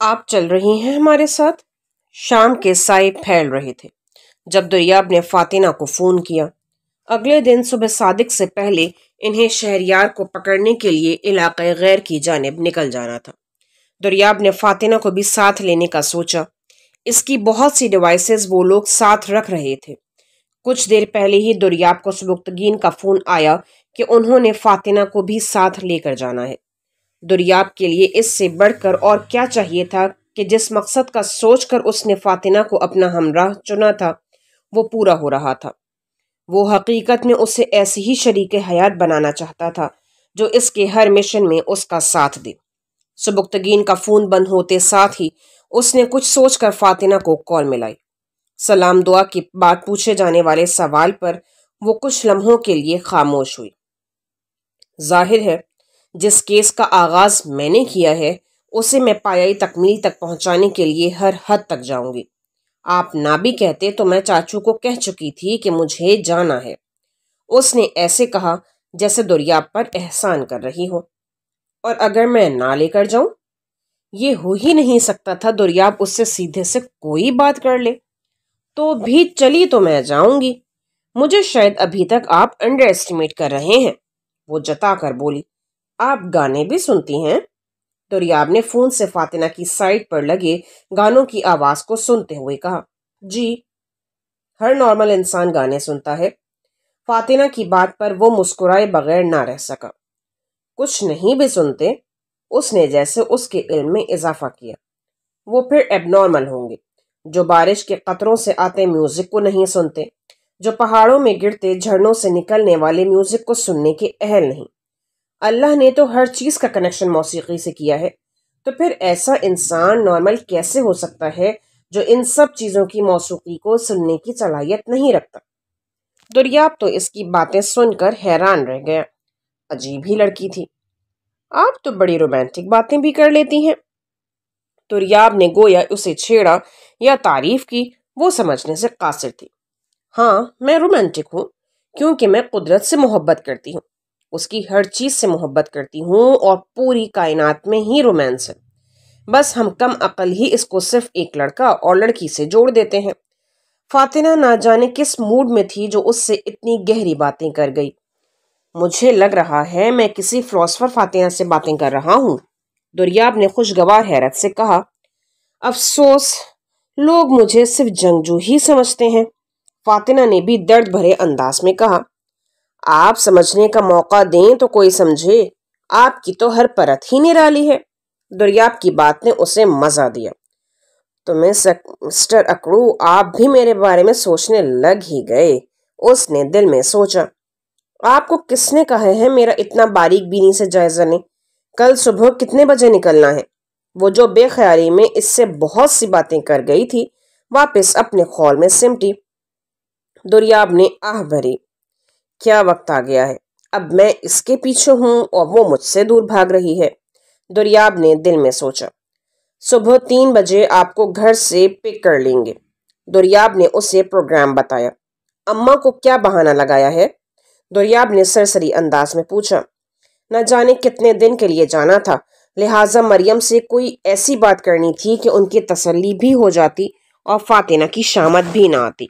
آپ چل رہی ہیں ہمارے ساتھ؟ شام کے سائے پھیل رہے تھے جب دریاب نے فاتنہ کو فون کیا۔ اگلے دن صبح صادق سے پہلے انہیں شہریار کو پکڑنے کے لیے علاقہ غیر کی جانب نکل جانا تھا۔ دریاب نے فاتنہ کو بھی ساتھ لینے کا سوچا۔ اس کی بہت سی ڈیوائسز وہ لوگ ساتھ رکھ رہے تھے۔ کچھ دیر پہلے ہی دریاب کو سبکتگین کا فون آیا کہ انہوں نے فاتنہ کو بھی ساتھ لے کر جانا ہے۔ دریاب کے لیے اس سے بڑھ کر اور کیا چاہیے تھا کہ جس مقصد کا سوچ کر اس نے فاتنہ کو اپنا ہمراہ چنا تھا وہ پورا ہو رہا تھا۔ وہ حقیقت میں اسے ایسی ہی شریک حیات بنانا چاہتا تھا جو اس کے ہر مشن میں اس کا ساتھ دے۔ سبکتگین کا فون بند ہوتے ساتھ ہی اس نے کچھ سوچ کر فاتنہ کو کال ملائی۔ سلام دعا کی بات پوچھے جانے والے سوال پر وہ کچھ لمحوں کے لیے خاموش ہوئی۔ ظاہر ہے جس کیس کا آغاز میں نے کیا ہے اسے میں پایائی تکمیل تک پہنچانے کے لیے ہر حد تک جاؤں گی۔ آپ نہ بھی کہتے تو میں چاچو کو کہہ چکی تھی کہ مجھے جانا ہے۔ اس نے ایسے کہا جیسے دریاب پر احسان کر رہی ہو۔ اور اگر میں نہ لے کر جاؤں؟ یہ ہو ہی نہیں سکتا تھا دریاب اس سے سیدھے سے کوئی بات کر لے۔ تو بھی چلی تو میں جاؤں گی۔ مجھے شاید ابھی تک آپ انڈر ایسٹیمیٹ کر رہے ہیں، وہ جتا کر بولی۔ آپ گانے بھی سنتی ہیں؟ دریاب نے فون سے فاتنہ کی سائٹ پر لگے گانوں کی آواز کو سنتے ہوئے کہا۔ جی، ہر نارمل انسان گانے سنتا ہے۔ فاتنہ کی بات پر وہ مسکرائے بغیر نہ رہ سکا۔ کچھ نہیں بھی سنتے؟ اس نے جیسے اس کے علم میں اضافہ کیا۔ وہ پھر ایب نارمل ہوں گے جو بارش کے قطروں سے آتے میوزک کو نہیں سنتے، جو پہاڑوں میں گرتے جھرنوں سے نکلنے والے میوزک کو سننے کے اہل نہیں۔ اللہ نے تو ہر چیز کا کنیکشن موسیقی سے کیا ہے، تو پھر ایسا انسان نارمل کیسے ہو سکتا ہے جو ان سب چیزوں کی موسیقی کو سننے کی صلاحیت نہیں رکھتا؟ دریاب تو اس کی باتیں سن کر حیران رہ گیا۔ عجیب ہی لڑکی تھی۔ آپ تو بڑی رومانٹک باتیں بھی کر لیتی ہیں۔ دریاب نے گویا اسے چھیڑا یا تعریف کی، وہ سمجھنے سے قاصر تھی۔ ہاں، میں رومانٹک ہوں کیونکہ میں قدرت سے محبت کرتی ہوں، اس کی ہر چیز سے محبت کرتی ہوں، اور پوری کائنات میں ہی رومانس ہے۔ بس ہم کم عقل ہی اس کو صرف ایک لڑکا اور لڑکی سے جوڑ دیتے ہیں۔ فاتنہ نہ جانے کس موڈ میں تھی جو اس سے اتنی گہری باتیں کر گئی۔ مجھے لگ رہا ہے میں کسی فلاسفر فاتنہ سے باتیں کر رہا ہوں، دریاب نے خوشگوار حیرت سے کہا۔ افسوس، لوگ مجھے صرف جنگجو ہی سمجھتے ہیں، فاتنہ نے بھی درد بھرے انداز میں کہا۔ آپ سمجھنے کا موقع دیں تو کوئی سمجھے، آپ کی تو ہر پرت ہی نرالی ہے۔ دریاب کی بات نے اسے مزہ دیا۔ تو مسٹر اکڑو، آپ بھی میرے بارے میں سوچنے لگ ہی گئے، اس نے دل میں سوچا۔ آپ کو کس نے کہا ہے میرا اتنا باریک بینی سے جائزہ لیں؟ کل صبح کتنے بجے نکلنا ہے؟ وہ جو بے خیالی میں اس سے بہت سی باتیں کر گئی تھی واپس اپنے خول میں سمٹی۔ دریاب نے آہ بھری۔ کیا وقت آ گیا ہے، اب میں اس کے پیچھے ہوں اور وہ مجھ سے دور بھاگ رہی ہے، دریاب نے دل میں سوچا۔ صبح 3 بجے آپ کو گھر سے پک کر لیں گے، دریاب نے اسے پروگرام بتایا۔ اماں کو کیا بہانہ لگایا ہے؟ دریاب نے سرسری انداز میں پوچھا۔ نہ جانے کتنے دن کے لیے جانا تھا، لہٰذا مریم سے کوئی ایسی بات کرنی تھی کہ ان کی تسلی بھی ہو جاتی اور فاتنہ کی شامت بھی نہ آتی۔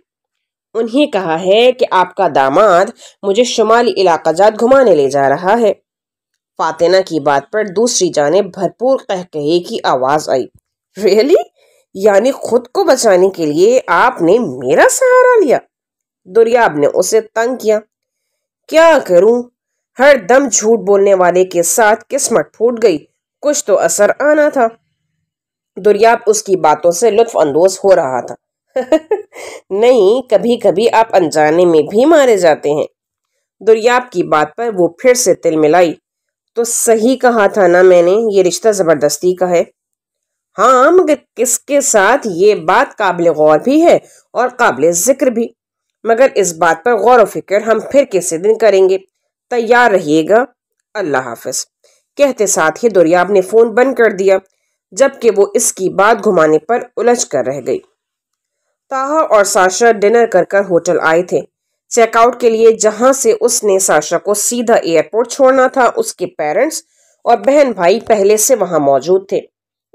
انہیں کہا ہے کہ آپ کا داماد مجھے شمالی علاقہ جات گھمانے لے جا رہا ہے۔ فاتنہ کی بات پر دوسری جانب بھرپور قہقہے کی آواز آئی۔ ریئلی؟ یعنی خود کو بچانے کے لیے آپ نے میرا سہارا لیا؟ دریاب نے اسے تنگ کیا۔ کیا کروں، ہر دم جھوٹ بولنے والے کے ساتھ قسمت پھوٹ گئی، کچھ تو اثر آنا تھا۔ دریاب اس کی باتوں سے لطف اندوز ہو رہا تھا۔ نہیں، کبھی کبھی آپ انجانے میں بھی مارے جاتے ہیں۔ دریاب کی بات پر وہ پھر سے تل ملائی۔ تو صحیح کہا تھا نا میں نے، یہ رشتہ زبردستی کا ہے۔ ہاں، مگر کس کے ساتھ، یہ بات قابل غور بھی ہے اور قابل ذکر بھی، مگر اس بات پر غور و فکر ہم پھر کسی دن کریں گے، تیار رہیے گا۔ اللہ حافظ، کہتے ساتھ ہی دریاب نے فون بند کر دیا، جبکہ وہ اس کی بات گھمانے پر الجھ کر رہ گئی۔ تاہا اور ساشا ڈنر کر کر ہوٹل آئے تھے چیک آؤٹ کے لیے، جہاں سے اس نے ساشا کو سیدھا ایئرپورٹ چھوڑنا تھا۔ اس کے پیرنٹس اور بہن بھائی پہلے سے وہاں موجود تھے۔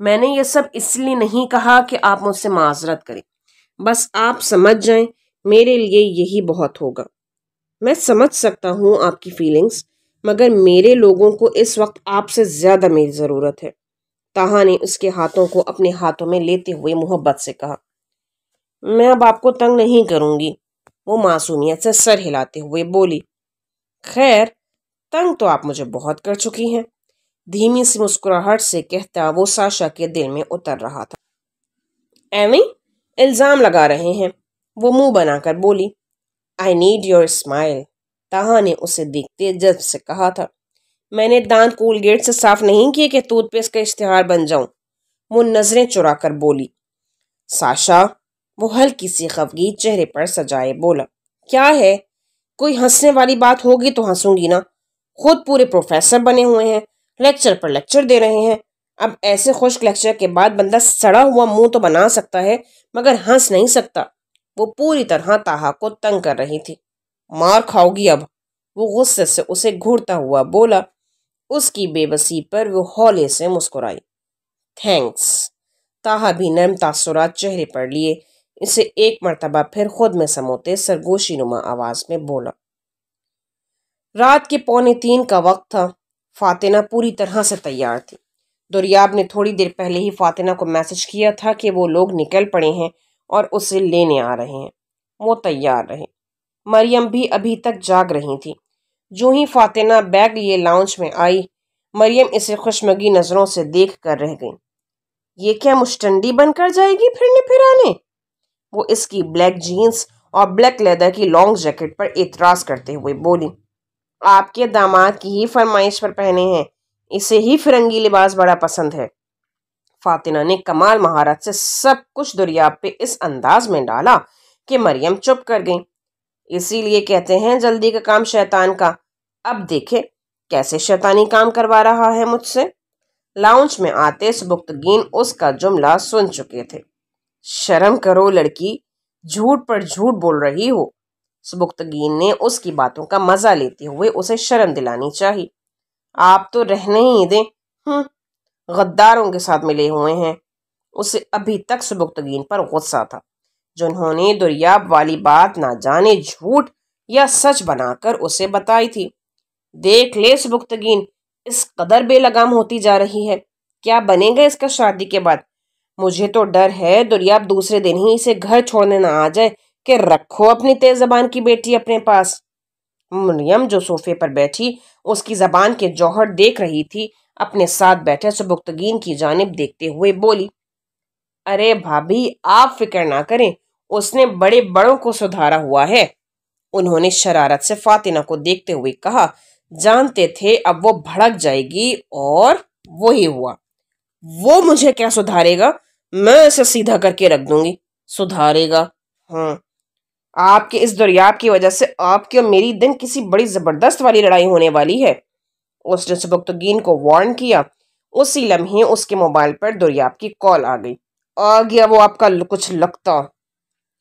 میں نے یہ سب اس لیے نہیں کہا کہ آپ مجھ سے معذرت کریں، بس آپ سمجھ جائیں میرے لیے یہی بہت ہوگا۔ میں سمجھ سکتا ہوں آپ کی فیلنگز، مگر میرے لوگوں کو اس وقت آپ سے زیادہ میری ضرورت ہے۔ تاہا نے اس کے ہاتھوں کو اپنے ہاتھوں میں لیتے ہوئے محبت سے کہا۔ میں اب آپ کو تنگ نہیں کروں گی، وہ معصومیت سے سر ہلاتے ہوئے بولی۔ خیر، تنگ تو آپ مجھے بہت کر چکی ہیں، دھیمی سی مسکراہٹ سے کہتا وہ ساشا کے دل میں اتر رہا تھا۔ ایویں الزام لگا رہے ہیں، وہ منہ بنا کر بولی۔ I need your smile, Taha نے اسے دیکھتے جذب سے کہا تھا۔ میں نے دانت کولگیٹ سے صاف نہیں کیے کہ ٹوتھ پیسٹ کا اشتہار بن جاؤں، وہ نظریں چرا کر بولی۔ ساشا، وہ ہلکی سی خفگی چہرے پر سجائے بولا۔ کیا ہے؟ کوئی ہنسنے والی بات ہوگی تو ہنسوں گی نا، خود پورے پروفیسر بنے ہوئے ہیں، لیکچر پر لیکچر دے رہے ہیں۔ اب ایسے خشک لیکچر کے بعد بندہ سڑا ہوا منہ تو بنا سکتا ہے مگر ہنس نہیں سکتا۔ وہ پوری طرح تاہا کو تنگ کر رہی تھی۔ مار کھاؤ گی اب، وہ غصے سے اسے گھورتا ہوا بولا۔ اس کی بے بسی پر وہ ہولے سے مسکرائی۔ تھینکس، تاہا بھی نرم تاثرات چہرے پر لیے اسے ایک مرتبہ پھر خود میں سموتے سرگوشی نما آواز میں بولا۔ رات کے 2:45 کا وقت تھا۔ فاتنہ پوری طرح سے تیار تھی۔ دریاب نے تھوڑی دیر پہلے ہی فاتنہ کو میسج کیا تھا کہ وہ لوگ نکل پڑے ہیں اور اسے لینے آ رہے ہیں۔ وہ تیار رہے۔ مریم بھی ابھی تک جاگ رہی تھی۔ جو ہی فاتنہ بیگ لیے لاؤنج میں آئی، مریم اسے خوشمگی نظروں سے دیکھ کر رہ گئی۔ یہ کیا مشٹنڈی بن کر جائے گی پھرنے پھرانے؟ وہ اس کی بلیک جینز اور بلیک لیدر کی لانگ جیکٹ پر اعتراض کرتے ہوئے بولی۔ آپ کے داماد کی ہی فرمائش پر پہنے ہیں، اسے ہی فرنگی لباس بڑا پسند ہے۔ فاتنہ نے کمال مہارت سے سب کچھ دریاب پہ اس انداز میں ڈالا کہ مریم چپ کر گئی۔ اسی لیے کہتے ہیں جلدی کا کام شیطان کا، اب دیکھے کیسے شیطانی کام کروا رہا ہے مجھ سے۔ لاؤنج میں آتے سبکتگین اس کا جملہ سن چکے تھے۔ شرم کرو لڑکی، جھوٹ پر جھوٹ بول رہی ہو۔ سبکتگین نے اس کی باتوں کا مزہ لیتے ہوئے اسے شرم دلانی چاہی۔ آپ تو رہنے ہی دیں، غداروں کے ساتھ ملے ہوئے ہیں۔ اسے ابھی تک سبکتگین پر غصہ تھا، جنہوں نے دریاب والی بات نہ جانے جھوٹ یا سچ بنا کر اسے بتائی تھی۔ دیکھ لے سبکتگین اس قدر بے لگام ہوتی جا رہی ہے، کیا بنے گا اس کا شادی کے بعد؟ مجھے تو ڈر ہے دریاب دوسرے دن ہی اسے گھر چھوڑنے نہ آ جائے کہ رکھو اپنی تیز زبان کی بیٹی اپنے پاس۔ مریم جو صوفے پر بیٹھی اس کی زبان کے جوہر دیکھ رہی تھی، اپنے ساتھ بیٹھے سبکتگین کی جانب دیکھتے ہوئے بولی۔ ارے بھابھی آپ فکر نہ کریں، اس نے بڑے بڑوں کو سدھارا ہوا ہے، انہوں نے شرارت سے فاتنہ کو دیکھتے ہوئے کہا۔ جانتے تھے اب وہ بھڑک جائے گی اور وہی ہوا۔ وہ مجھے کیا سدھارے گا، میں اسے سیدھا کر کے رکھ دوں گی۔ سدھارے گا؟ آپ کے اس دریاب کی وجہ سے آپ کی اور میری دن کسی بڑی زبردست والی لڑائی ہونے والی ہے، اس نے سبکتگین کو وارن کیا۔ اسی لمحے اس کے موبائل پر دریاب کی کال آ گئی۔ آ گیا وہ آپ کا کچھ لگتا،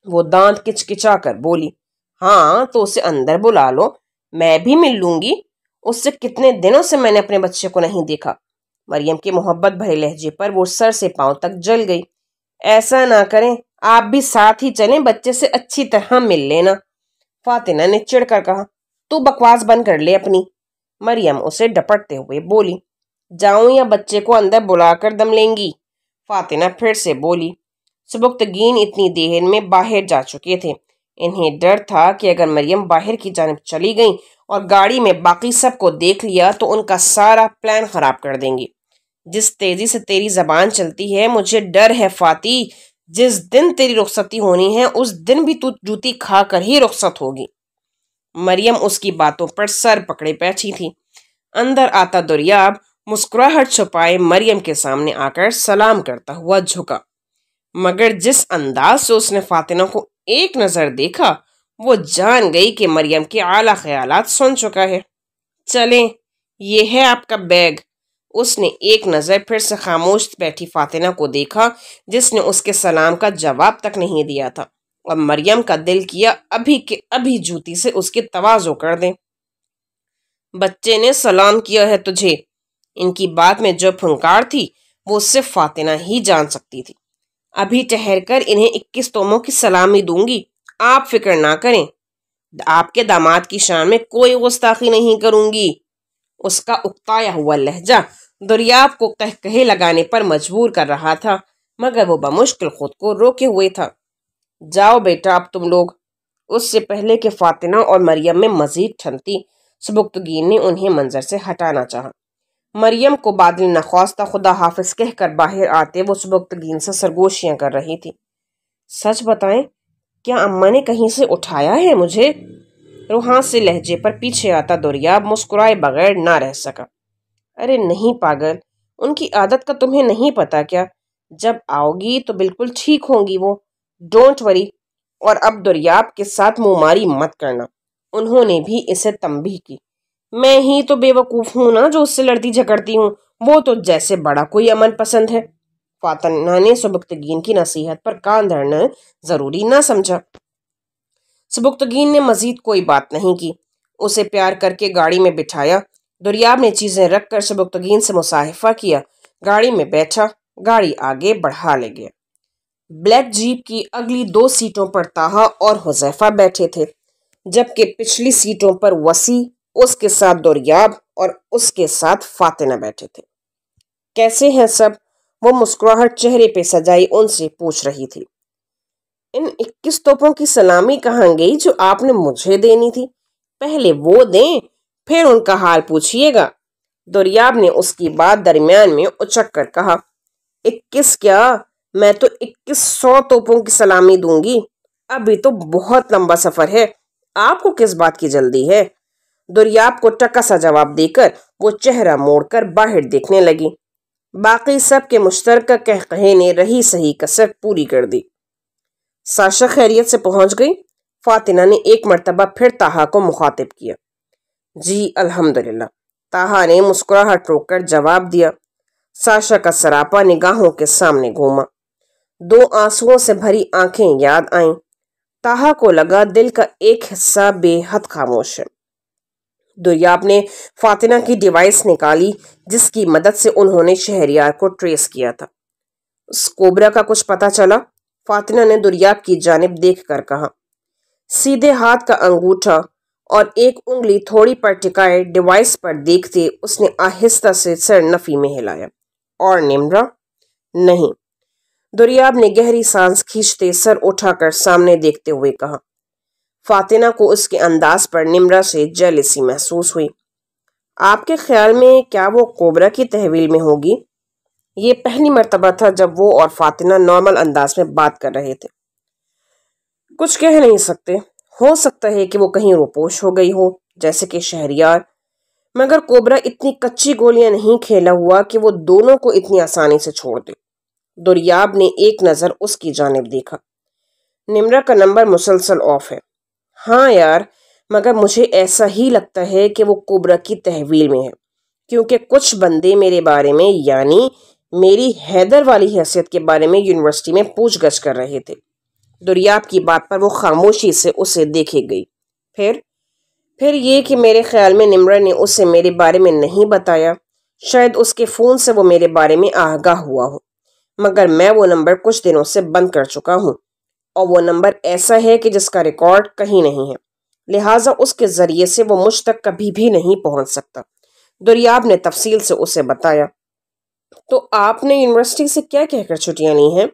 وہ دانت کچکچا کر بولی۔ ہاں تو اسے اندر بلا لو، میں بھی مل لوں گی، اس سے کتنے دنوں سے میں نے اپنے بچے کو نہیں دیکھا۔ مریم کے محبت بھرے لہجے پر وہ سر سے پاؤں تک جل گئی۔ ایسا نہ کریں، آپ بھی ساتھ ہی چلیں، بچے سے اچھی طرح مل لینا، فاتنہ نے چڑھ کر کہا۔ تو بکواس بند کر لے اپنی، مریم اسے ڈپٹتے ہوئے بولی۔ جاؤں یا بچے کو اندر بلا کر دم لیں گی؟ فاتنہ پھر سے بولی۔ سبکتگین اتنی دیر میں باہر جا چکے تھے۔ انہیں ڈر تھا کہ اگر مریم باہر کی جانب چلی گئیں اور گاڑی میں باقی سب کو دیکھ لیا تو ان کا سارا پلان خراب کر دیں گی۔ جس تیزی سے تیری زبان چلتی ہے مجھے ڈر ہے فاتی، جس دن تیری رخصتی ہونی ہے اس دن بھی تو جوتی کھا کر ہی رخصت ہوگی۔ مریم اس کی باتوں پر سر پکڑے بیٹھی تھی۔ اندر آتا دریاب مسکراہٹ چھپائے مریم کے سامنے آ کر سلام کرتا ہوا جھکا، مگر جس انداز سے اس نے فاتنہ کو ایک نظر دیکھا وہ جان گئی کہ مریم کے اعلیٰ خیالات سن چکا ہے۔ چلیں، یہ ہے آپ کا بیگ۔ اس نے ایک نظر پھر سے خاموش بیٹھی فاتنہ کو دیکھا جس نے اس کے سلام کا جواب تک نہیں دیا تھا، اور مریم کا دل کیا ابھی کہ ابھی جوتی سے اس کی تواضع کر دیں۔ بچے نے سلام کیا ہے تجھے، ان کی بات میں جو پھنکار تھی وہ صرف فاطمہ ہی جان سکتی تھی۔ ابھی ٹھہر کر انہیں 21 توموں کی سلامی دوں گی، آپ فکر نہ کریں، آپ کے داماد کی شان میں کوئی گستاخی نہیں کروں گی۔ اس کا اکتایا ہوا لہجہ دریاب کو قہقہے لگانے پر مجبور کر رہا تھا، مگر وہ بمشکل خود کو روکے ہوئے تھا۔ جاؤ بیٹا اب تم لوگ۔ اس سے پہلے کہ فاطمہ اور مریم میں مزید ٹھنتی، سبکتگین نے انہیں منظر سے ہٹانا چاہا۔ مریم کو بادل نخواستہ خدا حافظ کہہ کر باہر آتے وہ سبکتگین سے سرگوشیاں کر رہی تھی۔ سچ بتائیں، کیا اماں نے کہیں سے اٹھایا ہے مجھے؟ روحاں سے لہجے پر پیچھے آتا دریاب مسکرائے بغیر نہ رہ سکا۔ ارے نہیں پاگل، ان کی عادت کا تمہیں نہیں پتا کیا؟ جب آؤ گی تو بالکل ٹھیک ہوں گی وہ، ڈونٹ وری۔ اور اب دریاب کے ساتھ منہ ماری مت کرنا۔ انہوں نے بھی اسے تنبیہ کی۔ میں ہی تو بے وقوف ہوں نا جو اس سے لڑتی جھگڑتی ہوں، وہ تو جیسے بڑا کوئی امن پسند ہے۔ فاطمہ نے سبکتگین کی نصیحت پر کان دھرنا ضروری نہ سمجھا۔ سبکتگین نے مزید کوئی بات نہیں کی، اسے پیار کر کے گاڑی میں بٹھایا۔ دریاب نے چیزیں رکھ کر سبکتگین سے مصافحہ کیا، گاڑی میں بیٹھا، گاڑی آگے بڑھا لے گیا۔ بلیک جیپ کی اگلی 2 سیٹوں پر طاہا اور حذیفہ بیٹھے تھے، جبکہ پچھلی سیٹوں پر وسیع، اس کے ساتھ دریاب اور اس کے ساتھ فاطمہ بیٹھے تھے۔ کیسے ہیں سب؟ وہ مسکراہٹ چہرے پہ سجائی ان سے پوچھ رہی تھی۔ ان 21 توپوں کی سلامی کہاں گئی جو آپ نے مجھے دینی تھی؟ پہلے وہ دیں، پھر ان کا حال پوچھئے گا۔ دریاب نے اس کی بات درمیان میں اچک کر کہا۔ 21 کیا، میں تو 2100 توپوں کی سلامی دوں گی۔ ابھی تو بہت لمبا سفر ہے، آپ کو کس بات کی جلدی ہے؟ دریاب کو ٹکا سا جواب دے کر وہ چہرہ موڑ کر باہر دیکھنے لگی۔ باقی سب کے مشترکہ قہقہے نے رہی صحیح کسر پوری کر دی۔ ساشا خیریت سے پہنچ گئی؟ فاطمہ نے ایک مرتبہ پھر طاہا کو مخاطب کیا۔ جی الحمدللہ، طاہا نے مسکراہٹ روک کر جواب دیا۔ ساشا کا سراپا نگاہوں کے سامنے گھوما، 2 آنسوؤں سے بھری آنکھیں یاد آئیں۔ طاہا کو لگا دل کا ایک حصہ بے حد خاموش ہے۔ دریاب نے فاطمہ کی ڈیوائس نکالی جس کی مدد سے انہوں نے شہریار کو ٹریس کیا تھا۔ اس کوبرا کا کچھ پتہ چلا؟ فاطمہ نے دریاب کی جانب دیکھ کر کہا۔ سیدھے ہاتھ کا انگوٹھا اور ایک انگلی تھوڑی پر ٹکائے ڈیوائس پر دیکھتے اس نے آہستہ سے سر نفی میں ہلایا۔ اور نمرا؟ نہیں۔ دریاب نے گہری سانس کھینچتے سر اٹھا کر سامنے دیکھتے ہوئے کہا۔ فاطمہ کو اس کے انداز پر نمرا سے جیلسی محسوس ہوئی۔ آپ کے خیال میں کیا وہ کوبرا کی تحویل میں ہوگی؟ یہ پہلی مرتبہ تھا جب وہ اور فاطمہ نارمل انداز میں بات کر رہے تھے۔ کچھ کہہ نہیں سکتے، ہو سکتا ہے کہ وہ کہیں روپوش ہو گئی ہو جیسے کہ شہریار، مگر کوبرا اتنی کچی گولیاں نہیں کھیلا ہوا کہ وہ دونوں کو اتنی آسانی سے چھوڑ دے۔ دریاب نے ایک نظر اس کی جانب دیکھا۔ نمرا کا نمبر مسلسل آف ہے۔ ہاں یار، مگر مجھے ایسا ہی لگتا ہے کہ وہ کوبرا کی تحویل میں ہے، کیونکہ کچھ بندے میرے بارے میں، یعنی میری حیدر والی حیثیت کے بارے میں یونیورسٹی میں پوچھ گچھ کر رہے تھے۔ دریاب کی بات پر وہ خاموشی سے اسے دیکھے گئی۔ پھر یہ کہ میرے خیال میں نمرا نے اسے میرے بارے میں نہیں بتایا، شاید اس کے فون سے وہ میرے بارے میں آگاہ ہوا ہو، مگر میں وہ نمبر کچھ دنوں سے بند کر چکا ہوں، اور وہ نمبر ایسا ہے کہ جس کا ریکارڈ کہیں نہیں ہے، لہٰذا اس کے ذریعے سے وہ مجھ تک کبھی بھی نہیں پہنچ سکتا۔ دریاب نے تفصیل سے اسے بتایا۔ تو آپ نے یونیورسٹی سے کیا کہہ کر چھٹیاں لی ہیں؟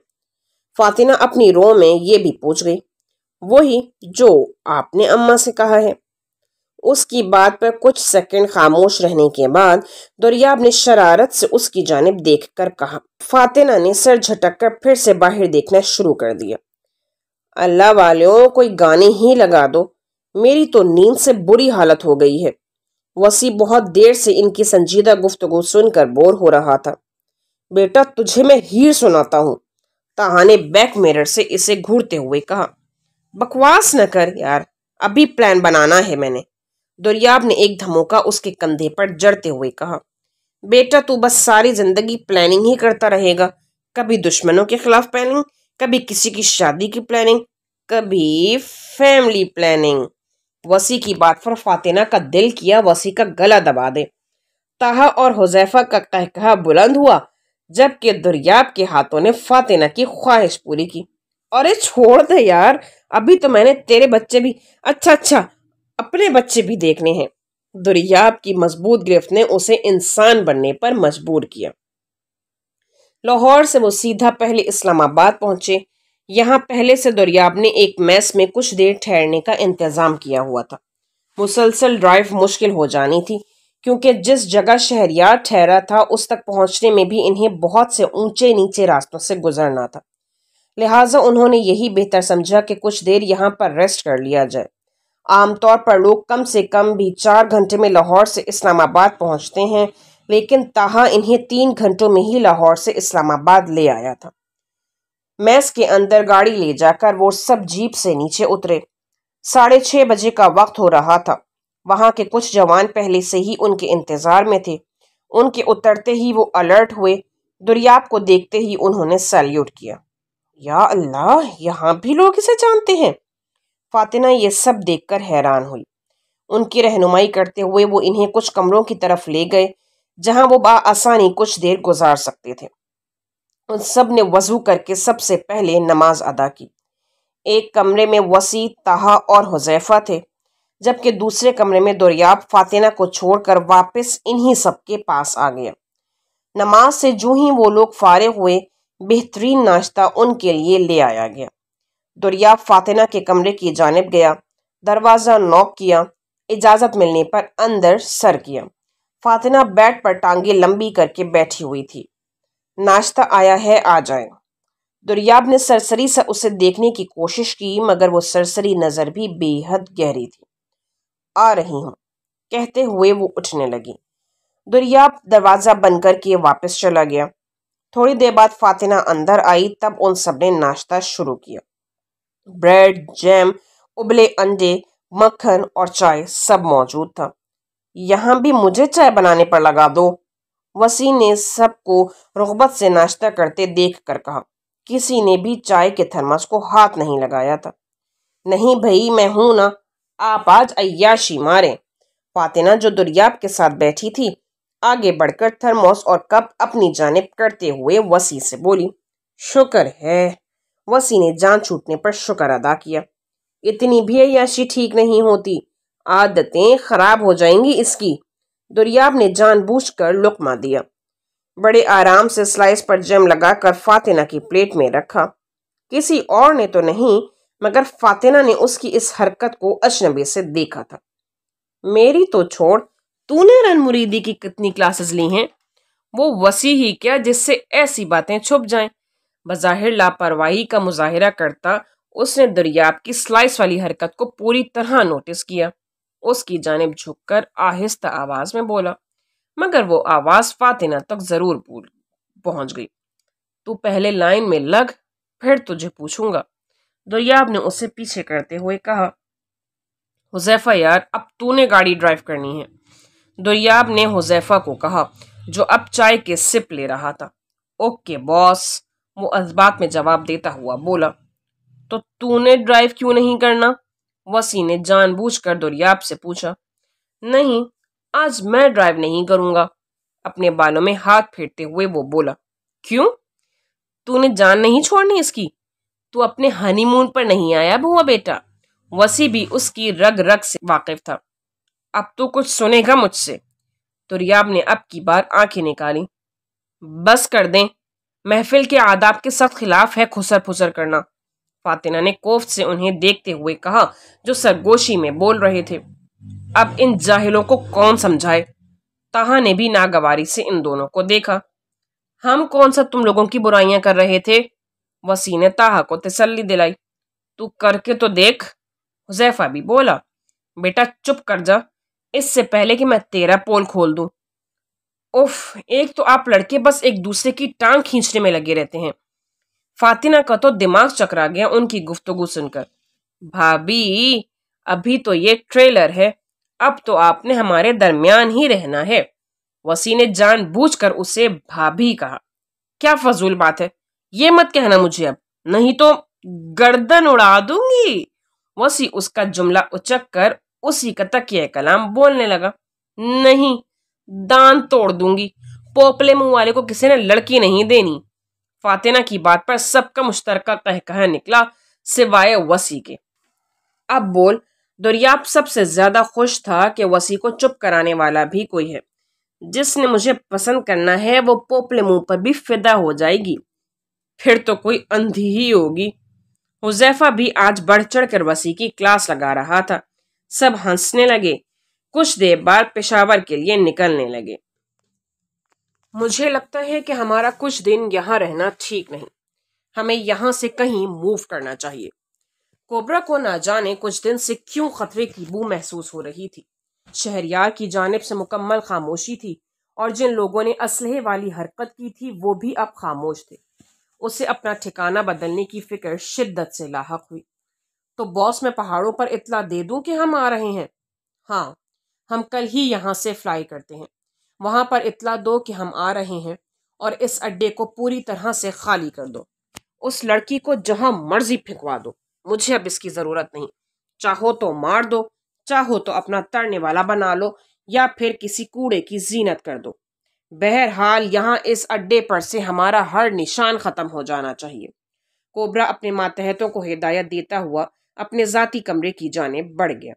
فاطمہ اپنی رو میں یہ بھی پوچھ گئی۔ وہی جو آپ نے اماں سے کہا ہے۔ اس کی بات پر کچھ سیکنڈ خاموش رہنے کے بعد دریاب نے شرارت سے اس کی جانب دیکھ کر کہا۔ فاطمہ نے سر جھٹک کر پھر سے باہر دیکھنا شروع کر دیا۔ اللہ والیوں، کوئی گانے ہی لگا دو، میری تو نیند سے بری حالت ہو گئی ہے۔ وسیع بہت دیر سے ان کی سنجیدہ گفتگو سن کر بور ہو رہا تھا۔ بیٹا تجھے میں ہیر سناتا ہوں، طاہا نے بیک میرر سے اسے گھورتے ہوئے کہا۔ بکواس نہ کر یار، ابھی پلان بنانا ہے میں نے، دریاب نے ایک دھموکا اس کے کندھے پر جڑتے ہوئے کہا۔ بیٹا تو بس ساری زندگی پلاننگ ہی کرتا رہے گا، کبھی دشمنوں کے خلاف پلاننگ، کبھی کسی کی شادی کی پلاننگ، کبھی فیملی پلاننگ۔ وسیع کی بات پر فاطمہ کا دل کیا وسیع کا گلا دبا دے۔ طاہا اور حذیفہ کا قہقہہ بلند ہوا، جبکہ دریاب کے ہاتھوں نے فاتنہ کی خواہش پوری کی۔ ارے چھوڑ دے یار، ابھی تو میں نے تیرے بچے بھی اچھا اپنے بچے بھی دیکھنے ہیں۔ دریاب کی مضبوط گرفت نے اسے انسان بننے پر مجبور کیا۔ لاہور سے وہ سیدھا پہلے اسلام آباد پہنچے۔ یہاں پہلے سے دریاب نے ایک میس میں کچھ دیر ٹھہرنے کا انتظام کیا ہوا تھا۔ مسلسل ڈرائیو مشکل ہو جانی تھی، کیونکہ جس جگہ شہریار ٹھہرا تھا اس تک پہنچنے میں بھی انہیں بہت سے اونچے نیچے راستوں سے گزرنا تھا۔ لہٰذا انہوں نے یہی بہتر سمجھا کہ کچھ دیر یہاں پر ریسٹ کر لیا جائے۔ عام طور پر لوگ کم سے کم بھی 4 گھنٹے میں لاہور سے اسلام آباد پہنچتے ہیں، لیکن تاہا انہیں 3 گھنٹوں میں ہی لاہور سے اسلام آباد لے آیا تھا۔ میس کے اندر گاڑی لے جا کر وہ سب جیپ سے نیچے اترے۔ 6:30 بجے کا وقت ہو رہا تھا۔ وہاں کے کچھ جوان پہلے سے ہی ان کے انتظار میں تھے۔ ان کے اترتے ہی وہ الرٹ ہوئے۔ دریاب کو دیکھتے ہی انہوں نے سیلیوٹ کیا۔ یا اللہ، یہاں بھی لوگ اسے جانتے ہیں۔ فاتنہ یہ سب دیکھ کر حیران ہوئی۔ ان کی رہنمائی کرتے ہوئے وہ انہیں کچھ کمروں کی طرف لے گئے جہاں وہ بآسانی کچھ دیر گزار سکتے تھے۔ ان سب نے وضو کر کے سب سے پہلے نماز ادا کی۔ ایک کمرے میں وسیع، طاہا اور حذیفہ تھے، جبکہ دوسرے کمرے میں دریاب فاتنہ کو چھوڑ کر واپس انہی سب کے پاس آ گیا۔ نماز سے جو ہی وہ لوگ فارغ ہوئے، بہترین ناشتہ ان کے لیے لے آیا گیا۔ دریاب فاتنہ کے کمرے کی جانب گیا، دروازہ نوک کیا۔ اجازت ملنے پر اندر سر کیا۔ فاتنہ بیڈ پر ٹانگیں لمبی کر کے بیٹھی ہوئی تھی۔ ناشتہ آیا ہے، آ جائیں۔ دریاب نے سرسری سے اسے دیکھنے کی کوشش کی، مگر وہ سرسری نظر بھی بے حد گہری تھی۔ آ رہی ہوں کہتے ہوئے وہ اٹھنے لگی۔ دریاب دروازہ بند کر کے واپس چلا گیا۔ تھوڑی دیر بعد فاتنہ اندر آئی، تب ان سب نے ناشتہ شروع کیا۔ بریڈ، جیم، ابلے انڈے، مکھن اور چائے سب موجود تھا۔ یہاں بھی مجھے چائے بنانے پر لگا دو، وسیع نے سب کو رغبت سے ناشتہ کرتے دیکھ کر کہا۔ کسی نے بھی چائے کے تھرمس کو ہاتھ نہیں لگایا تھا۔ نہیں بھائی، میں ہوں نا، آپ آج عیاشی ماریں۔ فاتنہ جو دریاب کے ساتھ بیٹھی تھی، آگے بڑھ کر تھرموس اور کپ اپنی جانب کرتے ہوئے وسیع سے بولی۔ شکر ہے۔ وسیع نے جان چھوٹنے پر شکر ادا کیا۔ اتنی بھی عیاشی ٹھیک نہیں ہوتی، عادتیں خراب ہو جائیں گی اس کی۔ دریاب نے جان بوجھ کر لقمہ دیا۔ بڑے آرام سے سلائس پر جیم لگا کر فاتنہ کی پلیٹ میں رکھا۔ کسی اور نے تو نہیں، مگر فاتنہ نے اس کی اس حرکت کو اجنبی سے دیکھا تھا۔ میری تو چھوڑ، تو نے رن مریدی کی کتنی کلاسز لی ہیں؟ وہ وسیع ہی کیا جس سے ایسی باتیں چھپ جائیں۔ بظاہر لاپرواہی کا مظاہرہ کرتا اس نے دریاب کی سلائس والی حرکت کو پوری طرح نوٹس کیا۔ اس کی جانب جھک کر آہستہ آواز میں بولا، مگر وہ آواز فاتنہ تک ضرور پہنچ گئی۔ تو پہلے لائن میں لگ، پھر تجھے پوچھوں گا۔ دریاب نے اسے پیچھے کرتے ہوئے کہا۔ حذیفہ یار، اب تو نے گاڑی ڈرائیو کرنی ہے، دریاب نے حذیفہ کو کہا، جو اب چائے کے سپ لے رہا تھا۔ اوکے باس، وہ اسباق میں جواب دیتا ہوا بولا۔ تو نے ڈرائیو کیوں نہیں کرنا؟ وسیع نے جان بوجھ کر دریاب سے پوچھا۔ نہیں، آج میں ڈرائیو نہیں کروں گا، اپنے بالوں میں ہاتھ پھیرتے ہوئے وہ بولا۔ کیوں؟ تو نے جان نہیں چھوڑنی اس کی؟ تو اپنے ہنی مون پر نہیں آیا بھوا بیٹا؟ وسیع بھی اس کی رگ رگ سے واقف تھا۔ اب تو کچھ سنے گا مجھ سے؟ دریاب نے اب کی بار آنکھیں نکالی۔ بس کر دیں، محفل کے آداب کے سخت خلاف ہے خسر پھسر کرنا، فاتنہ نے کوفت سے انہیں دیکھتے ہوئے کہا جو سرگوشی میں بول رہے تھے۔ اب ان جاہلوں کو کون سمجھائے؟ طاہا نے بھی ناگواری سے ان دونوں کو دیکھا۔ ہم کون سا تم لوگوں کی برائیاں کر رہے تھے؟ وسیع نے طاہا کو تسلی دلائی۔ تو کر کے تو دیکھ، حذیفہ بھی بولا۔ بیٹا چپ کر جا، اس سے پہلے کہ میں تیرا پول کھول دوں۔ اف، ایک تو آپ لڑکے بس ایک دوسرے کی ٹانگ کھینچنے میں لگے رہتے ہیں۔ فاتنہ کا تو دماغ چکرا گیا ان کی گفتگو سن کر۔ بھابی، ابھی تو یہ ٹریلر ہے، اب تو آپ نے ہمارے درمیان ہی رہنا ہے۔ وسیع نے جان بوجھ کر اسے بھابی کہا۔ کیا فضول بات ہے، یہ مت کہنا مجھے اب، نہیں تو گردن اڑا دوں گی۔ وسیع اس کا جملہ اچک کر اسی کا تکیہ کلام بولنے لگا۔ نہیں، دان توڑ دوں گی، پوپلے منہ والے کو کسی نے لڑکی نہیں دینی۔ فاتنہ کی بات پر سب کا مشترکہ قہقہہ نکلا سوائے وسیع کے۔ اب بول۔ دریاب سب سے زیادہ خوش تھا کہ وسیع کو چپ کرانے والا بھی کوئی ہے۔ جس نے مجھے پسند کرنا ہے وہ پوپلے منہ پر بھی فدا ہو جائے گی۔ پھر تو کوئی اندھی ہی ہوگی۔ حذیفہ بھی آج بڑھ چڑھ کر وسیع کی کلاس لگا رہا تھا۔ سب ہنسنے لگے۔ کچھ دیر بعد پشاور کے لیے نکلنے لگے۔ مجھے لگتا ہے کہ ہمارا کچھ دن یہاں رہنا ٹھیک نہیں۔ ہمیں یہاں سے کہیں موو کرنا چاہیے۔ کوبرا کو نہ جانے کچھ دن سے کیوں خطرے کی بو محسوس ہو رہی تھی۔ شہریار کی جانب سے مکمل خاموشی تھی اور جن لوگوں نے اسلحے والی حرکت کی تھی وہ بھی اب خاموش تھے۔ اسے اپنا ٹھکانہ بدلنے کی فکر شدت سے لاحق ہوئی۔ تو باس میں پہاڑوں پر اطلاع دے دوں کہ ہم آ رہے ہیں؟ ہاں، ہم کل ہی یہاں سے فلائی کرتے ہیں۔ وہاں پر اطلاع دو کہ ہم آ رہے ہیں اور اس اڈے کو پوری طرح سے خالی کر دو۔ اس لڑکی کو جہاں مرضی پھینکوا دو، مجھے اب اس کی ضرورت نہیں۔ چاہو تو مار دو، چاہو تو اپنا تڑنے والا بنا لو یا پھر کسی کوڑے کی زینت کر دو۔ بہرحال یہاں اس اڈے پر سے ہمارا ہر نشان ختم ہو جانا چاہیے۔ کوبرا اپنے ماتحتوں کو ہدایت دیتا ہوا اپنے ذاتی کمرے کی جانب بڑھ گیا۔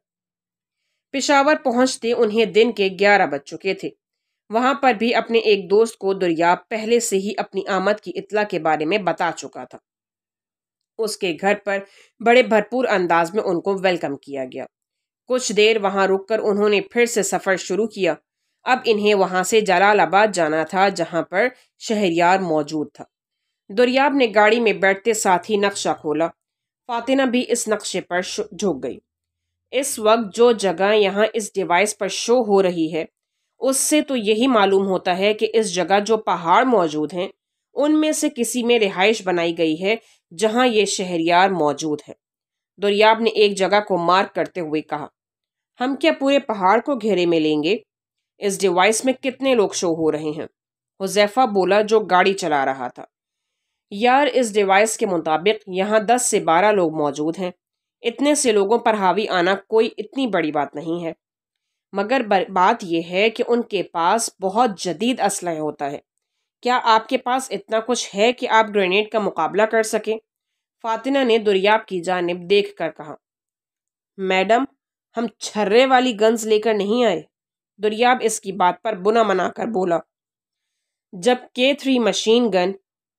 پشاور پہنچتے انہیں دن کے 11 بج چکے تھے۔ وہاں پر بھی اپنے ایک دوست کو دریاب پہلے سے ہی اپنی آمد کی اطلاع کے بارے میں بتا چکا تھا۔ اس کے گھر پر بڑے بھرپور انداز میں ان کو ویلکم کیا گیا۔ کچھ دیر وہاں رک کر انہوں نے پھر سے سفر شروع کیا۔ اب انہیں وہاں سے جلال آباد جانا تھا جہاں پر شہریار موجود تھا۔ دریاب نے گاڑی میں بیٹھتے ساتھ ہی نقشہ کھولا۔ فاتنہ بھی اس نقشے پر جھک گئی۔ اس وقت جو جگہ یہاں اس ڈیوائس پر شو ہو رہی ہے اس سے تو یہی معلوم ہوتا ہے کہ اس جگہ جو پہاڑ موجود ہیں ان میں سے کسی میں رہائش بنائی گئی ہے جہاں یہ شہریار موجود ہے۔ دریاب نے ایک جگہ کو مارک کرتے ہوئے کہا، ہم کیا پورے پہاڑ کو گھیرے میں لیں گے؟ اس ڈیوائس میں کتنے لوگ شو ہو رہے ہیں؟ حذیفہ بولا جو گاڑی چلا رہا تھا۔ یار اس ڈیوائس کے مطابق یہاں 10 سے 12 لوگ موجود ہیں۔ اتنے سے لوگوں پر حاوی آنا کوئی اتنی بڑی بات نہیں ہے، مگر بات یہ ہے کہ ان کے پاس بہت جدید اسلحہ ہوتا ہے۔ کیا آپ کے پاس اتنا کچھ ہے کہ آپ گرینیڈ کا مقابلہ کر سکیں؟ فاتنہ نے دریاب کی جانب دیکھ کر کہا، میڈم ہم چھرے والی گنز لے کر نہیں آئے۔ دریاب اس کی بات پر بنا منا کر بولا، جب K3 مشین گن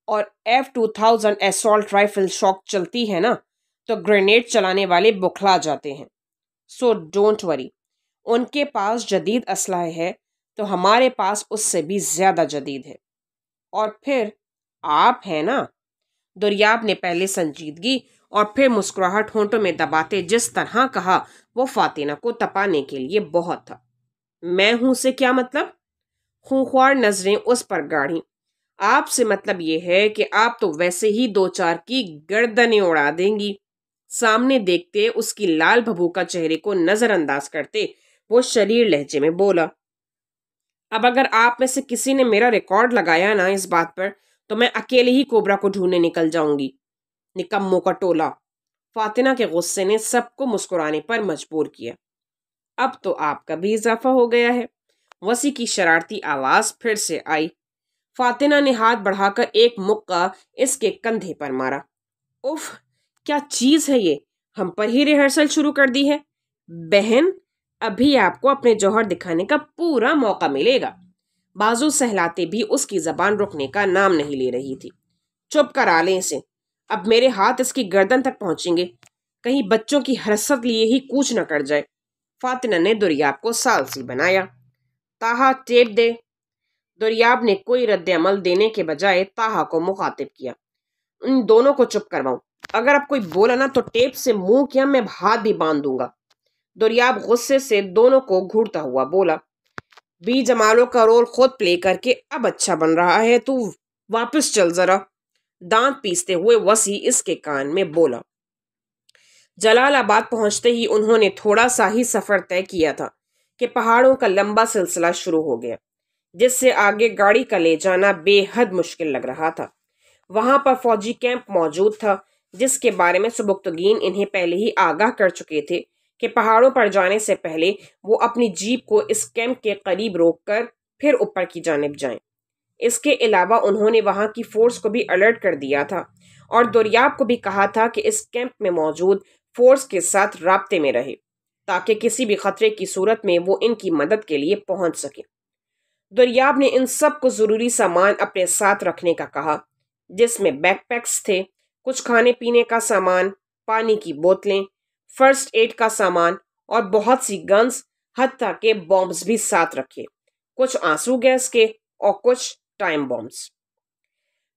اور F2000 اسالٹ رائفل شوق چلتی ہے نا تو گرینیڈ چلانے والے بکھلا جاتے ہیں۔ سو ڈونٹ وری، ان کے پاس جدید اسلحہ ہے تو ہمارے پاس اس سے بھی زیادہ جدید ہے۔ اور پھر آپ ہیں نا؟ دریاب نے پہلے سنجیدگی اور پھر مسکراہٹ ہونٹوں میں دباتے جس طرح کہا وہ فاتنہ کو تپانے کے لیے بہت تھا۔ میں ہوں سے کیا مطلب؟ خونخوار نظریں اس پر گاڑیں۔ آپ سے مطلب یہ ہے کہ آپ تو ویسے ہی 2-4 کی گردنیں اڑا دیں گی۔ سامنے دیکھتے اس کی لال بھبو کا چہرے کو نظر انداز کرتے وہ شریر لہجے میں بولا، اب اگر آپ میں سے کسی نے میرا ریکارڈ لگایا نا اس بات پر تو میں اکیلے ہی کوبرا کو ڈھونڈنے نکل جاؤں گی۔ نکموں کا ٹولہ۔ فاتنہ کے غصے نے سب کو مسکرانے پر مجبور کیا۔ اب تو آپ کا بھی اضافہ ہو گیا ہے۔ وسیع کی شرارتی آواز پھر سے آئی۔ فاتنہ نے ہاتھ بڑھا کر ایک مکہ اس کے کندھے پر مارا۔ اف، کیا چیز ہے یہ؟ ہم پر ہی ریہرسل شروع کر دی ہے؟ بہن، ابھی آپ کو اپنے جوہر دکھانے کا پورا موقع ملے گا۔ بازو سہلاتے بھی اس کی زبان رکنے کا نام نہیں لے رہی تھی۔ چپ کرا لیں اسے، اب میرے ہاتھ اس کی گردن تک پہنچیں گے، کہیں بچوں کی حرست لیے ہی کوچ نہ کر جائے۔ فاتنہ نے دریاب کو ثالثی بنایا۔ تاہا ٹیپ دے۔ دریاب نے کوئی رد عمل دینے کے بجائے تاہا کو مخاطب کیا، ان دونوں کو چپ کرواؤں، اگر اب کوئی بولا نا تو ٹیپ سے منہ کیا میں ہاتھ بھی باندھ دوں گا۔ دریاب غصے سے دونوں کو گھورتا ہوا بولا، بی جمالوں کا رول خود پلے کر کے اب اچھا بن رہا ہے تو واپس چل ذرا۔ دانت پیستے ہوئے وسیع اس کے کان میں بولا۔ جلال آباد پہنچتے ہی انہوں نے تھوڑا سا ہی سفر طے کیا تھا کہ پہاڑوں کا لمبا سلسلہ شروع ہو گیا جس سے آگے گاڑی کا لے جانا بے حد مشکل لگ رہا تھا۔ وہاں پر فوجی کیمپ موجود تھا جس کے بارے میں سبکتگین انہیں پہلے ہی آگاہ کر چکے تھے کہ پہاڑوں پر جانے سے پہلے وہ اپنی جیپ کو اس کیمپ کے قریب روک کر پھر اوپر کی جانب جائیں۔ اس کے علاوہ انہوں نے وہاں کی فورس کو بھی الرٹ کر دیا تھا اور دوریاب کو بھی کہا تھا کہ اس کیمپ میں موجود فورس کے ساتھ رابطے میں رہے تاکہ کسی بھی خطرے کی صورت میں وہ ان کی مدد کے لیے پہنچ سکے۔ دوریاب نے ان سب کو ضروری سامان اپنے ساتھ رکھنے کا کہا، جس میں بیک پیکس تھے، کچھ کھانے پینے کا سامان، پانی کی بوتلیں، فرسٹ ایڈ کا سامان اور بہت سی گنز، حتیٰ کہ بامبز بھی ساتھ رکھے، کچھ آنسو گیس کے اور کچھ ٹائم بامبز۔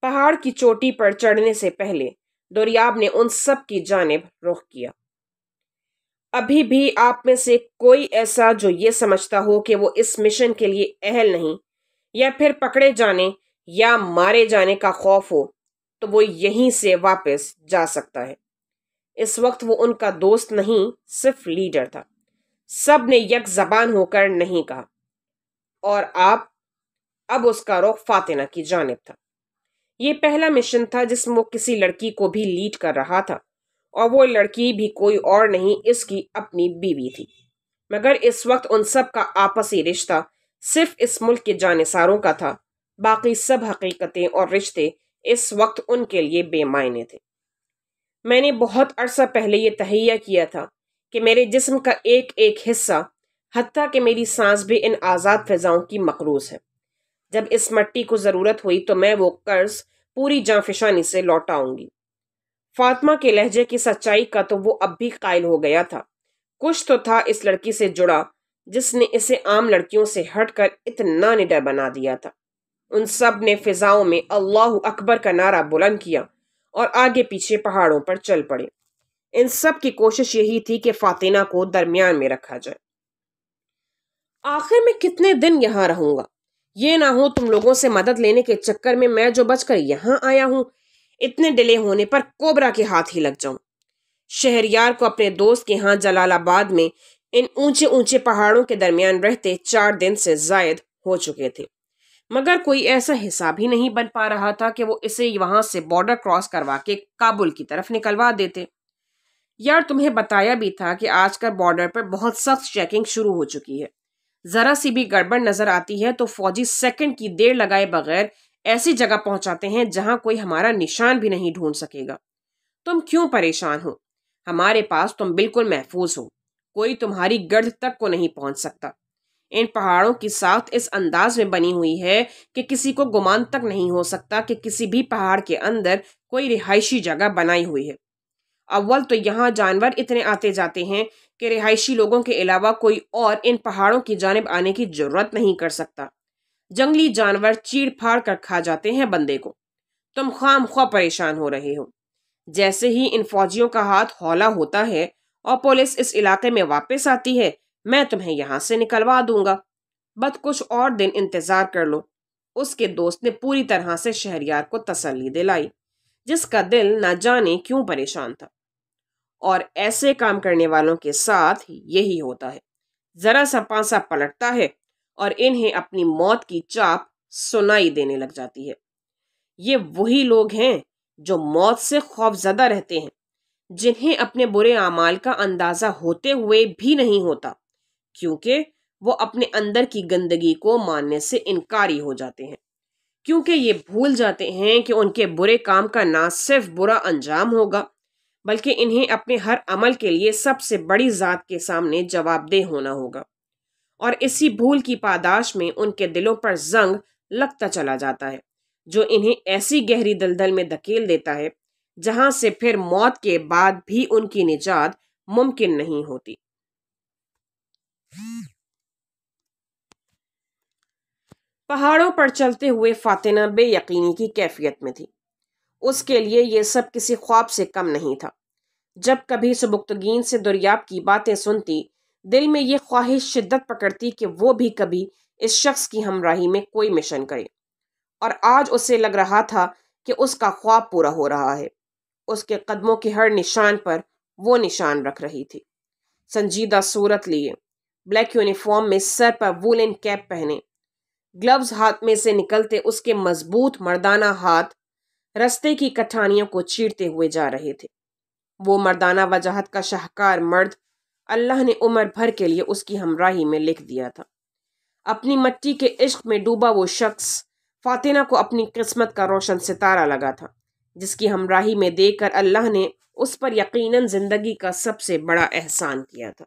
پہاڑ کی چوٹی پر چڑھنے سے پہلے دوریاب نے ان سب کی جانب رخ کیا۔ ابھی بھی آپ میں سے کوئی ایسا جو یہ سمجھتا ہو کہ وہ اس مشن کے لیے اہل نہیں، یا پھر پکڑے جانے یا مارے جانے کا خوف ہو، تو وہ یہیں سے واپس جا سکتا ہے۔ اس وقت وہ ان کا دوست نہیں، صرف لیڈر تھا۔ سب نے یک زبان ہو کر نہیں کہا، اور اب اس کا رخ فاتنہ کی جانب تھا۔ یہ پہلا مشن تھا جس میں وہ کسی لڑکی کو بھی لیڈ کر رہا تھا، اور وہ لڑکی بھی کوئی اور نہیں، اس کی اپنی بیوی تھی۔ مگر اس وقت ان سب کا آپسی رشتہ صرف اس ملک کے جانصاروں کا تھا، باقی سب حقیقتیں اور رشتے اس وقت ان کے لیے بے معنی تھے۔ میں نے بہت عرصہ پہلے یہ تہیہ کیا تھا کہ میرے جسم کا ایک ایک حصہ، حتیٰ کہ میری سانس بھی ان آزاد فضاؤں کی مقروض ہے۔ جب اس مٹی کو ضرورت ہوئی تو میں وہ قرض پوری جانفشانی سے لوٹاؤں گی۔ فاطمہ کے لہجے کی سچائی کا تو وہ اب بھی قائل ہو گیا تھا۔ کچھ تو تھا اس لڑکی سے جڑا جس نے اسے عام لڑکیوں سے ہٹ کر اتنا نڈر بنا دیا تھا۔ ان سب نے فضاؤں میں اللہ اکبر کا نعرہ بلند کیا اور آگے پیچھے پہاڑوں پر چل پڑے۔ ان سب کی کوشش یہی تھی کہ فاتنہ کو درمیان میں رکھا جائے۔ آخر میں کتنے دن یہاں رہوں گا؟ یہ نہ ہو تم لوگوں سے مدد لینے کے چکر میں جو بچ کر یہاں آیا ہوں، اتنے ڈلے ہونے پر کوبرا کے ہاتھ ہی لگ جاؤں۔ شہریار کو اپنے دوست کے ہاں جلال آباد میں ان اونچے اونچے پہاڑوں کے درمیان رہتے 4 دن سے زائد ہو چکے تھے، مگر کوئی ایسا حساب ہی نہیں بن پا رہا تھا کہ وہ اسے وہاں سے بارڈر کراس کروا کے کابل کی طرف نکلوا دیتے۔ یار تمہیں بتایا بھی تھا کہ آج کل بارڈر پر بہت سخت چیکنگ شروع ہو چکی ہے۔ ذرا سی بھی گڑبڑ نظر آتی ہے تو فوجی سیکنڈ کی دیر لگائے بغیر ایسی جگہ پہنچاتے ہیں جہاں کوئی ہمارا نشان بھی نہیں ڈھونڈ سکے گا۔ تم کیوں پریشان ہو؟ ہمارے پاس تم بالکل محفوظ ہو، کوئی تمہاری گرد تک کو نہیں پہنچ سکتا۔ ان پہاڑوں کی ساخت اس انداز میں بنی ہوئی ہے کہ کسی کو گمان تک نہیں ہو سکتا کہ کسی بھی پہاڑ کے اندر کوئی رہائشی جگہ بنائی ہوئی ہے۔ اول تو یہاں جانور اتنے آتے جاتے ہیں کہ رہائشی لوگوں کے علاوہ کوئی اور ان پہاڑوں کی جانب آنے کی جرت نہیں کر سکتا۔ جنگلی جانور چیڑ پھاڑ کر کھا جاتے ہیں بندے کو۔ تم خام خواہ پریشان ہو رہے ہو۔ جیسے ہی ان فوجیوں کا ہاتھ ہولا ہوتا ہے اور پولیس اس علاقے میں واپس آتی ہے، میں تمہیں یہاں سے نکلوا دوں گا۔ بس کچھ اور دن انتظار کر لو۔ اس کے دوست نے پوری طرح سے شہریار کو تسلی دلائی، جس کا دل نہ جانے کیوں پریشان تھا۔ اور ایسے کام کرنے والوں کے ساتھ یہی ہوتا ہے، ذرا سا پانسا پلٹتا ہے اور انہیں اپنی موت کی چاپ سنائی دینے لگ جاتی ہے۔ یہ وہی لوگ ہیں جو موت سے خوف زدہ رہتے ہیں، جنہیں اپنے برے اعمال کا اندازہ ہوتے ہوئے بھی نہیں ہوتا، کیونکہ وہ اپنے اندر کی گندگی کو ماننے سے انکاری ہو جاتے ہیں، کیونکہ یہ بھول جاتے ہیں کہ ان کے برے کام کا نہ صرف برا انجام ہوگا، بلکہ انہیں اپنے ہر عمل کے لیے سب سے بڑی ذات کے سامنے جواب دہ ہونا ہوگا۔ اور اسی بھول کی پاداش میں ان کے دلوں پر زنگ لگتا چلا جاتا ہے، جو انہیں ایسی گہری دلدل میں دھکیل دیتا ہے جہاں سے پھر موت کے بعد بھی ان کی نجات ممکن نہیں ہوتی۔ پہاڑوں پر چلتے ہوئے فاتنہ بے یقینی کی کیفیت میں تھی۔ اس کے لیے یہ سب کسی خواب سے کم نہیں تھا۔ جب کبھی سبکتگین سے دوریاب کی باتیں سنتی، دل میں یہ خواہش شدت پکڑتی کہ وہ بھی کبھی اس شخص کی ہمراہی میں کوئی مشن کرے، اور آج اسے لگ رہا تھا کہ اس کا خواب پورا ہو رہا ہے۔ اس کے قدموں کے ہر نشان پر وہ نشان رکھ رہی تھی۔ سنجیدہ صورت لیے، بلیک یونیفارم میں سر پر وولن کیپ پہنے، گلوز ہاتھ میں سے نکلتے اس کے مضبوط مردانہ ہاتھ رستے کی کٹھانیوں کو چیرتے ہوئے جا رہے تھے۔ وہ مردانہ وجاہت کا شاہکار مرد اللہ نے عمر بھر کے لیے اس کی ہمراہی میں لکھ دیا تھا۔ اپنی مٹی کے عشق میں ڈوبا وہ شخص فاتنہ کو اپنی قسمت کا روشن ستارہ لگا تھا، جس کی ہمراہی میں دیکھ کر اللہ نے اس پر یقیناً زندگی کا سب سے بڑا احسان کیا تھا۔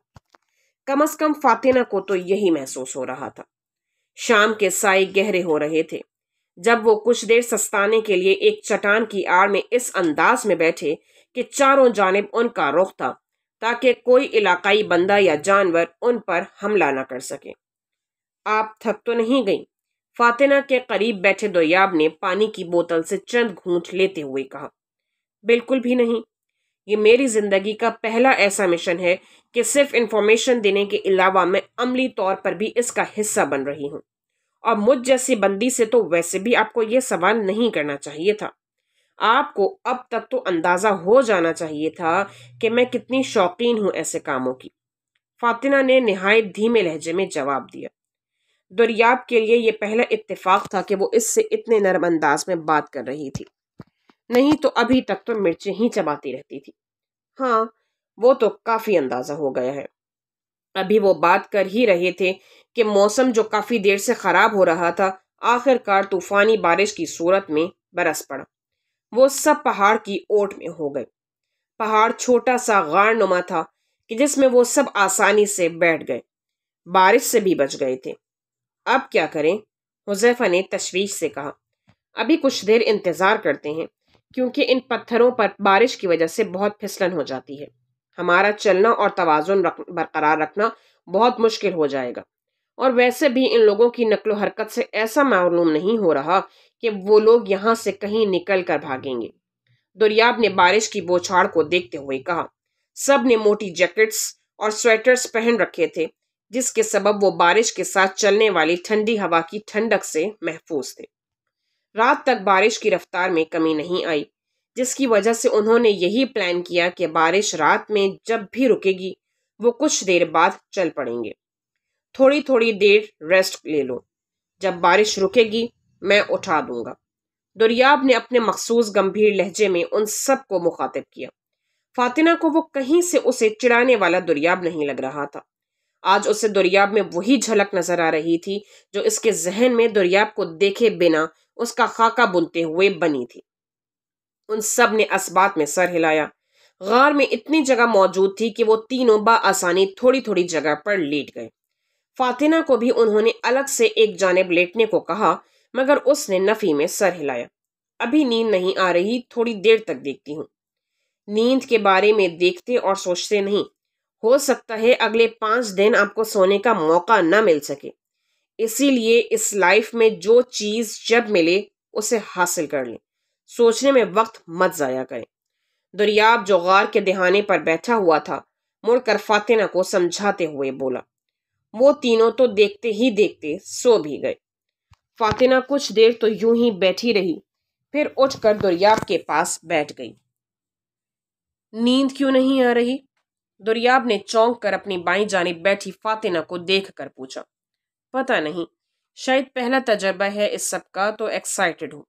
کم از کم فاتنہ کو تو یہی محسوس ہو رہا تھا۔ شام کے سائے گہرے ہو رہے تھے جب وہ کچھ دیر سستانے کے لیے ایک چٹان کی آڑ میں اس انداز میں بیٹھے کہ چاروں جانب ان کا رخ تھا تاکہ کوئی علاقائی بندہ یا جانور ان پر حملہ نہ کر سکے۔ آپ تھک تو نہیں گئی؟ فاتنہ کے قریب بیٹھے دوریاب نے پانی کی بوتل سے چند گھونٹ لیتے ہوئے کہا۔ بالکل بھی نہیں، یہ میری زندگی کا پہلا ایسا مشن ہے کہ صرف انفارمیشن دینے کے علاوہ میں عملی طور پر بھی اس کا حصہ بن رہی ہوں، اور مجھ جیسی بندی سے تو ویسے بھی آپ کو یہ سوال نہیں کرنا چاہیے تھا۔ آپ کو اب تک تو اندازہ ہو جانا چاہیے تھا کہ میں کتنی شوقین ہوں ایسے کاموں کی، فاتنہ نے نہایت دھیمے لہجے میں جواب دیا۔ دوریاب کے لیے یہ پہلا اتفاق تھا کہ وہ اس سے اتنے نرم انداز میں بات کر رہی تھی، نہیں تو ابھی تک تو مرچیں ہی چباتی رہتی تھی۔ ہاں، وہ تو کافی اندازہ ہو گیا ہے۔ ابھی وہ بات کر ہی رہے تھے کہ موسم جو کافی دیر سے خراب ہو رہا تھا آخر کار طوفانی بارش کی صورت میں برس پڑا۔ وہ سب پہاڑ کی اوٹ میں ہو گئے۔ پہاڑ چھوٹا سا غار نما تھا کہ جس میں وہ سب آسانی سے بیٹھ گئے، بارش سے بھی بچ گئے تھے۔ اب کیا کریں؟ حذیفہ نے تشویش سے کہا۔ ابھی کچھ دیر انتظار کرتے ہیں، کیونکہ ان پتھروں پر بارش کی وجہ سے بہت پھسلن ہو جاتی ہے۔ ہمارا چلنا اور توازن برقرار رکھنا بہت مشکل ہو جائے گا، اور ویسے بھی ان لوگوں کی نقل و حرکت سے ایسا معلوم نہیں ہو رہا کہ وہ لوگ یہاں سے کہیں نکل کر بھاگیں گے۔ دوریاب نے بارش کی بوچھاڑ کو دیکھتے ہوئے کہا۔ سب نے موٹی جیکٹس اور سویٹرز پہن رکھے تھے، جس کے سبب وہ بارش کے ساتھ چلنے والی ٹھنڈی ہوا کی ٹھنڈک سے محفوظ تھے۔ رات تک بارش کی رفتار میں کمی نہیں آئی، جس کی وجہ سے انہوں نے یہی پلان کیا کہ بارش رات میں جب بھی رکے گی وہ کچھ دیر بعد چل پڑیں گے۔ تھوڑی تھوڑی دیر ریسٹ لے لو، جب بارش رکے گی میں اٹھا دوں گا۔ دوریاب نے اپنے مخصوص گمبھیر لہجے میں ان سب کو مخاطب کیا۔ فاتنہ کو وہ کہیں سے اسے چڑھانے والا دوریاب نہیں لگ رہا تھا۔ آج اسے دوریاب میں وہی جھلک نظر آ رہی تھی جو اس کے ذہن میں دوریاب کو دیکھے بنا اس کا خاکہ بنتے ہوئے بنی تھی۔ ان سب نے اسبات میں سر ہلایا۔ غار میں اتنی جگہ موجود تھی کہ وہ تینوں بآسانی تھوڑی تھوڑی جگہ پر لیٹ گئے۔ فاتنہ کو بھی انہوں نے الگ سے ایک جانب لیٹنے کو کہا، مگر اس نے نفی میں سر ہلایا۔ ابھی نیند نہیں آ رہی، تھوڑی دیر تک دیکھتی ہوں۔ نیند کے بارے میں دیکھتے اور سوچتے نہیں، ہو سکتا ہے اگلے 5 دن آپ کو سونے کا موقع نہ مل سکے، اسی لیے اس لائف میں جو چیز جب ملے اسے حاصل کر لیں، سوچنے میں وقت مت ضائع کریں۔ دوریاب جو غار کے دہانے پر بیٹھا ہوا تھا مڑ کر فاتنہ کو سمجھاتے ہوئے بولا۔ وہ تینوں تو دیکھتے ہی دیکھتے سو بھی گئے۔ فاتنہ کچھ دیر تو یوں ہی بیٹھی رہی، پھر اٹھ کر دوریاب کے پاس بیٹھ گئی۔ نیند کیوں نہیں آ رہی؟ دوریاب نے چونک کر اپنی بائیں جانب بیٹھی فاتنہ کو دیکھ کر پوچھا۔ پتہ نہیں، شاید پہلا تجربہ ہے اس سب کا تو ایکسائٹڈ ہوں،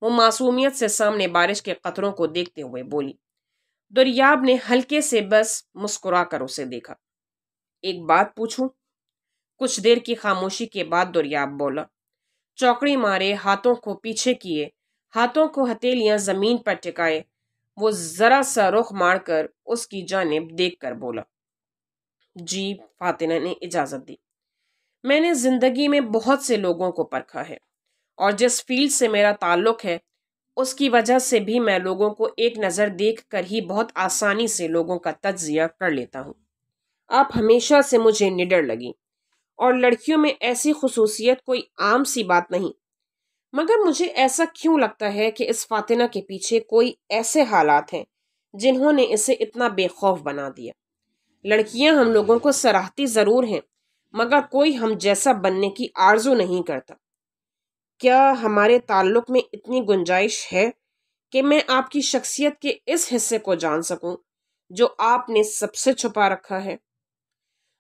وہ معصومیت سے سامنے بارش کے قطروں کو دیکھتے ہوئے بولی۔ دوریاب نے ہلکے سے بس مسکرا کر اسے دیکھا۔ ایک بات پوچھوں؟ کچھ دیر کی خاموشی کے بعد دوریاب بولا۔ چوکڑی مارے، ہاتھوں کو پیچھے کیے، ہاتھوں کو ہتھیلیاں زمین پر ٹکائے، وہ ذرا سا رخ مار کر اس کی جانب دیکھ کر بولا۔ جی، فاتنہ نے اجازت دی۔ میں نے زندگی میں بہت سے لوگوں کو پرکھا ہے، اور جس فیلڈ سے میرا تعلق ہے اس کی وجہ سے بھی میں لوگوں کو ایک نظر دیکھ کر ہی بہت آسانی سے لوگوں کا تجزیہ کر لیتا ہوں۔ آپ ہمیشہ سے مجھے نڈر لگی، اور لڑکیوں میں ایسی خصوصیت کوئی عام سی بات نہیں، مگر مجھے ایسا کیوں لگتا ہے کہ اس فاتنہ کے پیچھے کوئی ایسے حالات ہیں جنہوں نے اسے اتنا بے خوف بنا دیا۔ لڑکیاں ہم لوگوں کو سراہتی ضرور ہیں، مگر کوئی ہم جیسا بننے کی آرزو نہیں کرتا۔ کیا ہمارے تعلق میں اتنی گنجائش ہے کہ میں آپ کی شخصیت کے اس حصے کو جان سکوں جو آپ نے سب سے چھپا رکھا ہے؟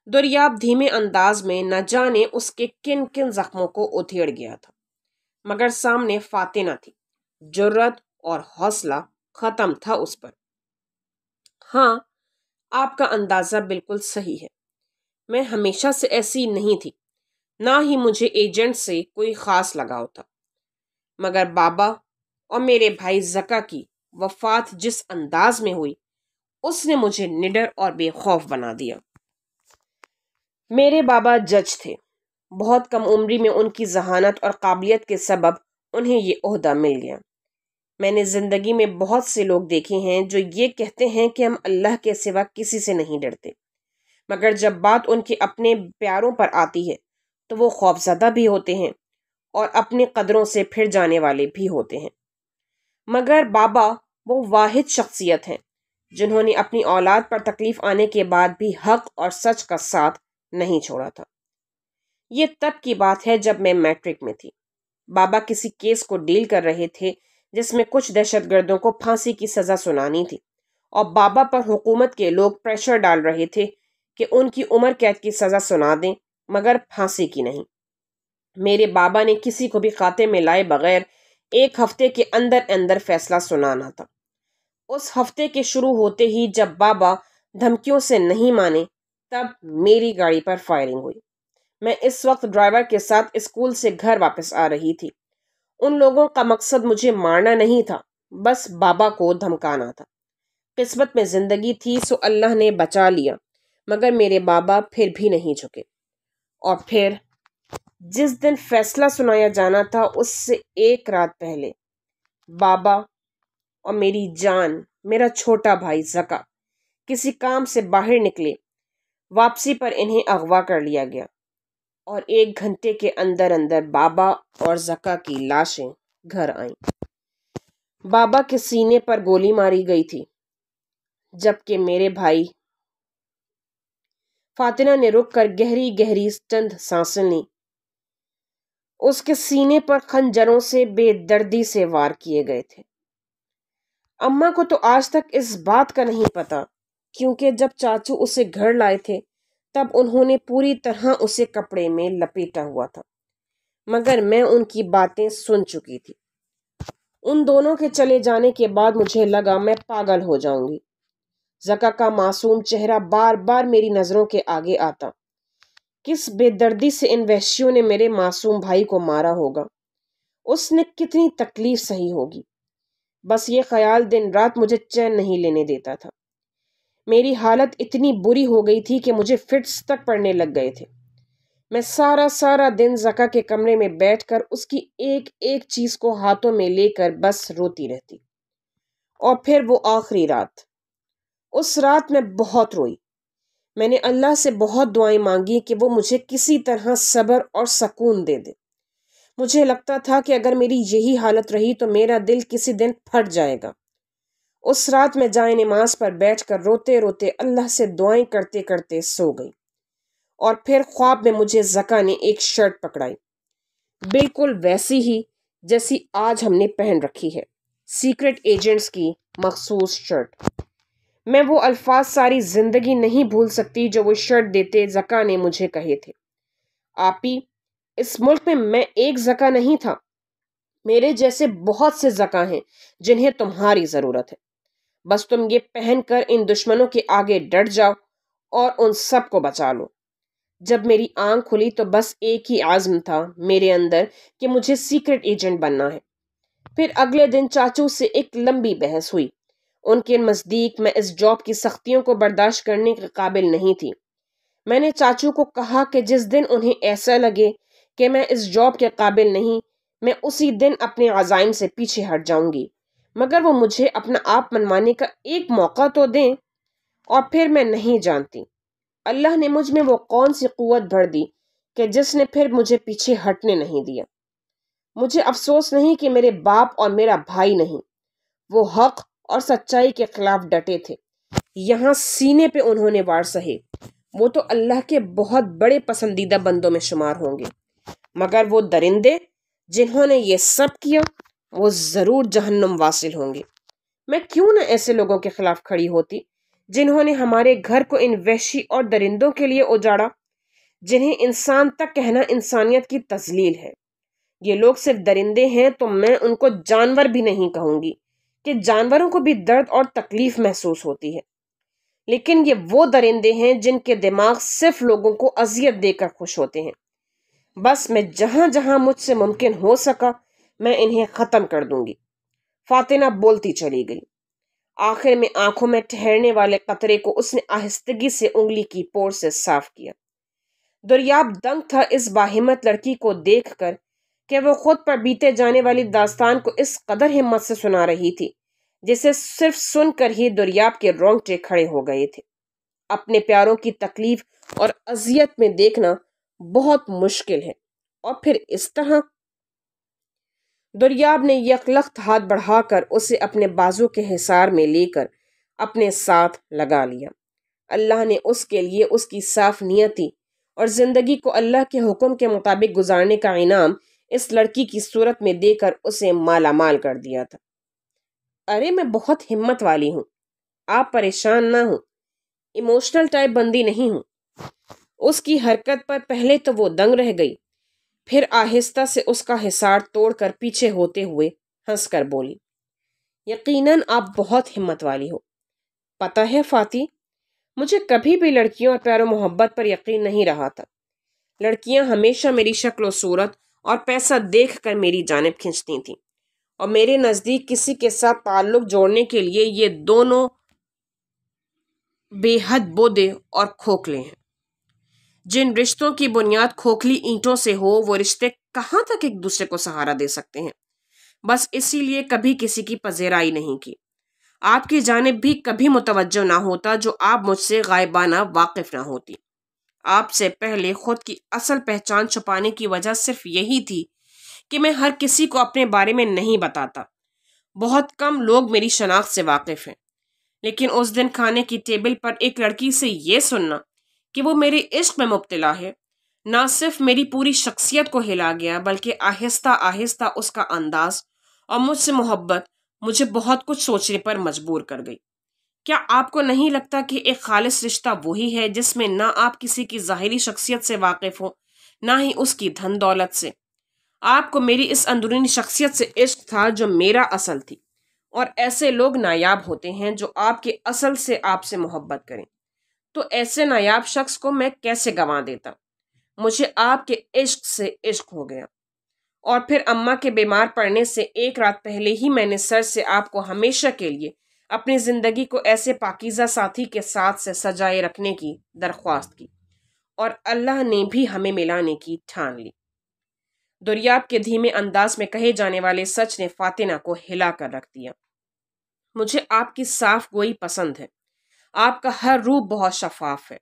دوریاب دھیمے انداز میں نہ جانے اس کے کن کن زخموں کو ادھیڑ گیا تھا، مگر سامنے فاتنہ تھی، جرأت اور حوصلہ ختم تھا اس پر۔ ہاں، آپ کا اندازہ بالکل صحیح ہے، میں ہمیشہ سے ایسی نہیں تھی، نہ ہی مجھے ایجنٹ سے کوئی خاص لگاؤ تھا۔ مگر بابا اور میرے بھائی زکا کی وفات جس انداز میں ہوئی اس نے مجھے نڈر اور بے خوف بنا دیا۔ میرے بابا جج تھے۔ بہت کم عمری میں ان کی ذہانت اور قابلیت کے سبب انہیں یہ عہدہ مل گیا۔ میں نے زندگی میں بہت سے لوگ دیکھے ہیں جو یہ کہتے ہیں کہ ہم اللہ کے سوا کسی سے نہیں ڈرتے، مگر جب بات ان کے اپنے پیاروں پر آتی ہے تو وہ خوفزدہ بھی ہوتے ہیں اور اپنی قدروں سے پھر جانے والے بھی ہوتے ہیں۔ مگر بابا وہ واحد شخصیت ہیں جنہوں نے اپنی اولاد پر تکلیف آنے کے بعد بھی حق اور سچ کا ساتھ نہیں چھوڑا تھا۔ یہ تب کی بات ہے جب میں میٹرک میں تھی۔ بابا کسی کیس کو ڈیل کر رہے تھے جس میں کچھ دہشت گردوں کو پھانسی کی سزا سنانی تھی، اور بابا پر حکومت کے لوگ پریشر ڈال رہے تھے کہ ان کی عمر قید کی سزا سنا دیں مگر پھانسی کی نہیں۔ میرے بابا نے کسی کو بھی خاتے میں لائے بغیر 1 ہفتے کے اندر اندر فیصلہ سنانا تھا۔ اس ہفتے کے شروع ہوتے ہی جب بابا دھمکیوں سے نہیں مانے تب میری گاڑی پر فائرنگ ہوئی۔ میں اس وقت ڈرائیور کے ساتھ اسکول سے گھر واپس آ رہی تھی۔ ان لوگوں کا مقصد مجھے مارنا نہیں تھا، بس بابا کو دھمکانا تھا۔ قسمت میں زندگی تھی سو اللہ نے بچا لیا، مگر میرے بابا پھر بھی نہیں جھکے۔ اور پھر جس دن فیصلہ سنایا جانا تھا اس سے 1 رات پہلے بابا اور میری جان میرا چھوٹا بھائی زکا کسی کام سے باہر نکلے۔ واپسی پر انہیں اغوا کر لیا گیا اور 1 گھنٹے کے اندر اندر بابا اور زکا کی لاشیں گھر آئیں۔ بابا کے سینے پر گولی ماری گئی تھی، جبکہ میرے بھائی فاطمہ نے رک کر گہری گہری چند سانسیں لیں۔ اس کے سینے پر خنجروں سے بے دردی سے وار کیے گئے تھے۔ اماں کو تو آج تک اس بات کا نہیں پتا، کیونکہ جب چاچو اسے گھر لائے تھے تب انہوں نے پوری طرح اسے کپڑے میں لپیٹا ہوا تھا، مگر میں ان کی باتیں سن چکی تھی۔ ان دونوں کے چلے جانے کے بعد مجھے لگا میں پاگل ہو جاؤں گی۔ زکا کا معصوم چہرہ بار بار میری نظروں کے آگے آتا۔ کس بے دردی سے ان وحشیوں نے میرے معصوم بھائی کو مارا ہوگا، اس نے کتنی تکلیف سہی ہوگی۔ بس یہ خیال دن رات مجھے چین نہیں لینے دیتا تھا۔ میری حالت اتنی بری ہو گئی تھی کہ مجھے فٹس تک پڑنے لگ گئے تھے۔ میں سارا دن زکا کے کمرے میں بیٹھ کر اس کی ایک ایک چیز کو ہاتھوں میں لے کر بس روتی رہتی۔ اور پھر وہ آخری رات، اس رات میں بہت روئی۔ میں نے اللہ سے بہت دعائیں مانگی کہ وہ مجھے کسی طرح صبر اور سکون دے دے۔ مجھے لگتا تھا کہ اگر میری یہی حالت رہی تو میرا دل کسی دن پھٹ جائے گا۔ اس رات میں جائے نماز پر بیٹھ کر روتے روتے اللہ سے دعائیں کرتے کرتے سو گئی، اور پھر خواب میں مجھے زکا نے ایک شرٹ پکڑائی، بالکل ویسی ہی جیسی آج ہم نے پہن رکھی ہے، سیکرٹ ایجنٹس کی مخصوص شرٹ۔ میں وہ الفاظ ساری زندگی نہیں بھول سکتی جو وہ شرٹ دیتے زکا نے مجھے کہے تھے۔ آپی، اس ملک میں ایک زکا نہیں تھا، میرے جیسے بہت سے زکا ہیں جنہیں تمہاری ضرورت ہے۔ بس تم یہ پہن کر ان دشمنوں کے آگے ڈٹ جاؤ اور ان سب کو بچا لو۔ جب میری آنکھ کھلی تو بس ایک ہی عزم تھا میرے اندر کہ مجھے سیکرٹ ایجنٹ بننا ہے۔ پھر اگلے دن چاچو سے ایک لمبی بحث ہوئی۔ ان کے نزدیک میں اس جاب کی سختیوں کو برداشت کرنے کے قابل نہیں تھی۔ میں نے چاچو کو کہا کہ جس دن انہیں ایسا لگے کہ میں اس جاب کے قابل نہیں، میں اسی دن اپنے عزائم سے پیچھے ہٹ جاؤں گی، مگر وہ مجھے اپنا آپ منوانے کا ایک موقع تو دیں۔ اور پھر میں نہیں جانتی اللہ نے مجھ میں وہ کون سی قوت بھر دی کہ جس نے پھر مجھے پیچھے ہٹنے نہیں دیا۔ مجھے افسوس نہیں کہ میرے باپ اور میرا بھائی نہیں، وہ حق اور سچائی کے خلاف ڈٹے تھے۔ یہاں سینے پہ انہوں نے وار سہے۔ وہ تو اللہ کے بہت بڑے پسندیدہ بندوں میں شمار ہوں گے، مگر وہ درندے جنہوں نے یہ سب کیا وہ ضرور جہنم واصل ہوں گے۔ میں کیوں نہ ایسے لوگوں کے خلاف کھڑی ہوتی جنہوں نے ہمارے گھر کو ان وحشی اور درندوں کے لیے اجاڑا، جنہیں انسان تک کہنا انسانیت کی تذلیل ہے۔ یہ لوگ صرف درندے ہیں تو میں ان کو جانور بھی نہیں کہوں گی کہ جانوروں کو بھی درد اور تکلیف محسوس ہوتی ہے، لیکن یہ وہ درندے ہیں جن کے دماغ صرف لوگوں کو اذیت دے کر خوش ہوتے ہیں۔ بس میں جہاں جہاں مجھ سے ممکن ہو سکا میں انہیں ختم کر دوں گی۔ فاتنہ بولتی چلی گئی۔ آخر میں آنکھوں میں ٹھہرنے والے قطرے کو اس نے آہستگی سے انگلی کی پور سے صاف کیا۔ دریاب دنگ تھا اس باہمت لڑکی کو دیکھ کر کہ وہ خود پر بیتے جانے والی داستان کو اس قدر ہمت سے سنا رہی تھی جسے صرف سن کر ہی دریاب کے رونگٹے کھڑے ہو گئے تھے۔ اپنے پیاروں کی تکلیف اور اذیت میں دیکھنا بہت مشکل ہے، اور پھر اس طرح۔ دریاب نے یکلخت ہاتھ بڑھا کر اسے اپنے بازو کے حصار میں لے کر اپنے ساتھ لگا لیا۔ اللہ نے اس کے لیے اس کی صاف نیتی اور زندگی کو اللہ کے حکم کے مطابق گزارنے کا انعام اس لڑکی کی صورت میں دے کر اسے مالا مال کر دیا تھا۔ ارے میں بہت ہمت والی ہوں، آپ پریشان نہ ہوں، ایموشنل ٹائپ بندی نہیں ہوں۔ اس کی حرکت پر پہلے تو وہ دنگ رہ گئی، پھر آہستہ سے اس کا حصار توڑ کر پیچھے ہوتے ہوئے ہنس کر بولی، یقیناً آپ بہت ہمت والی ہو۔ پتہ ہے فاتی، مجھے کبھی بھی لڑکیوں اور پیار و محبت پر یقین نہیں رہا تھا۔ لڑکیاں ہمیشہ میری شکل و صورت اور پیسہ دیکھ کر میری جانب کھنچتی تھیں، اور میرے نزدیک کسی کے ساتھ تعلق جوڑنے کے لیے یہ دونوں بے حد بودے اور کھوکھلے ہیں۔ جن رشتوں کی بنیاد کھوکھلی اینٹوں سے ہو وہ رشتے کہاں تک ایک دوسرے کو سہارا دے سکتے ہیں؟ بس اسی لیے کبھی کسی کی پذیرائی نہیں کی۔ آپ کی جانب بھی کبھی متوجہ نہ ہوتا جو آپ مجھ سے غائبانہ واقف نہ ہوتی۔ آپ سے پہلے خود کی اصل پہچان چھپانے کی وجہ صرف یہی تھی کہ میں ہر کسی کو اپنے بارے میں نہیں بتاتا۔ بہت کم لوگ میری شناخت سے واقف ہیں، لیکن اس دن کھانے کی ٹیبل پر ایک لڑکی سے یہ سننا کہ وہ میرے عشق میں مبتلا ہے، نہ صرف میری پوری شخصیت کو ہلا گیا بلکہ آہستہ آہستہ اس کا انداز اور مجھ سے محبت مجھے بہت کچھ سوچنے پر مجبور کر گئی۔ کیا آپ کو نہیں لگتا کہ ایک خالص رشتہ وہی ہے جس میں نہ آپ کسی کی ظاہری شخصیت سے واقف ہو نہ ہی اس کی دھن دولت سے؟ آپ کو میری اس اندرونی شخصیت سے عشق تھا جو میرا اصل تھی، اور ایسے لوگ نایاب ہوتے ہیں جو آپ کے اصل سے آپ سے محبت کریں۔ تو ایسے نایاب شخص کو میں کیسے گنوا دیتا؟ مجھے آپ کے عشق سے عشق ہو گیا، اور پھر اماں کے بیمار پڑنے سے ایک رات پہلے ہی میں نے سر سے آپ کو ہمیشہ کے لیے اپنی زندگی کو ایسے پاکیزہ ساتھی کے ساتھ سے سجائے رکھنے کی درخواست کی، اور اللہ نے بھی ہمیں ملانے کی ٹھان لی۔ دریاب کے دھیمے انداز میں کہے جانے والے سچ نے فاتنہ کو ہلا کر رکھ دیا۔ مجھے آپ کی صاف گوئی پسند ہے۔ آپ کا ہر روپ بہت شفاف ہے،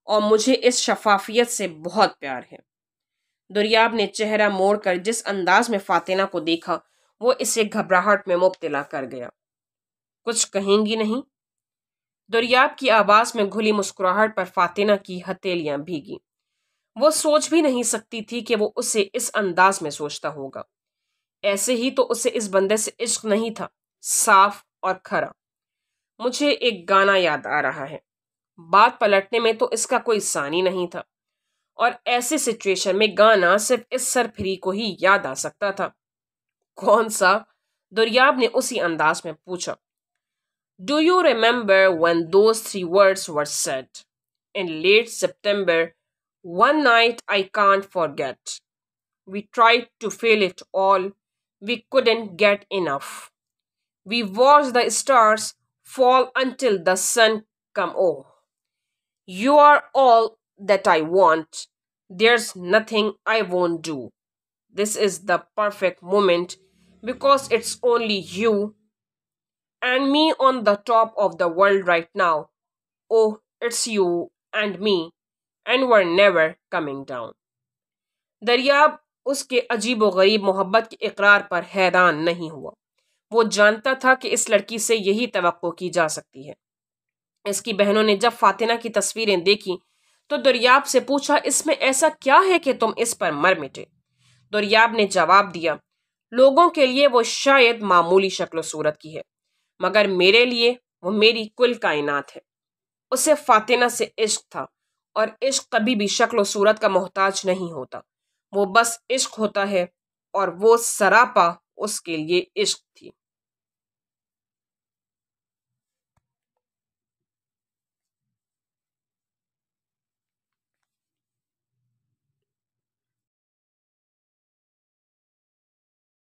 اور مجھے اس شفافیت سے بہت پیار ہے۔ دریاب نے چہرہ موڑ کر جس انداز میں فاتنہ کو دیکھا وہ اسے گھبراہٹ میں مبتلا کر گیا۔ کچھ کہیں گی نہیں؟ دریاب کی آواز میں گھلی مسکراہٹ پر فاتنہ کی ہتھیلیاں بھیگی۔ وہ سوچ بھی نہیں سکتی تھی کہ وہ اسے اس انداز میں سوچتا ہوگا۔ ایسے ہی تو اسے اس بندے سے عشق نہیں تھا، صاف اور کھرا۔ مجھے ایک گانا یاد آ رہا ہے۔ بات پلٹنے میں تو اس کا کوئی ثانی نہیں تھا، اور ایسے سچویشن میں گانا صرف اس سرپھری کو ہی یاد آ سکتا تھا۔ کون سا؟ دریاب نے اسی انداز میں پوچھا۔ Do you remember when those 3 words were said? In late September, one night I can't forget. We tried to feel it all. We couldn't get enough. We watched the stars fall until the sun come. Oh, you are all that I want. There's nothing I won't do. This is the perfect moment because it's only you and me on the top of the world right now. Oh, it's you and me, and we're never coming down. دریاب اس کے عجیب و غریب محبت کے اقرار پر حیران نہیں ہوا۔ وہ جانتا تھا کہ اس لڑکی سے یہی توقع کی جا سکتی ہے۔ اس کی بہنوں نے جب فاتنہ کی تصویریں دیکھی تو دریاب سے پوچھا، اس میں ایسا کیا ہے کہ تم اس پر مر مٹے؟ دریاب نے جواب دیا، لوگوں کے لیے وہ شاید معمولی شکل و صورت کی ہے، مگر میرے لیے وہ میری کل کائنات ہے۔ اسے فاتنہ سے عشق تھا، اور عشق کبھی بھی شکل و صورت کا محتاج نہیں ہوتا، وہ بس عشق ہوتا ہے، اور وہ سراپا اس کے لیے عشق تھی۔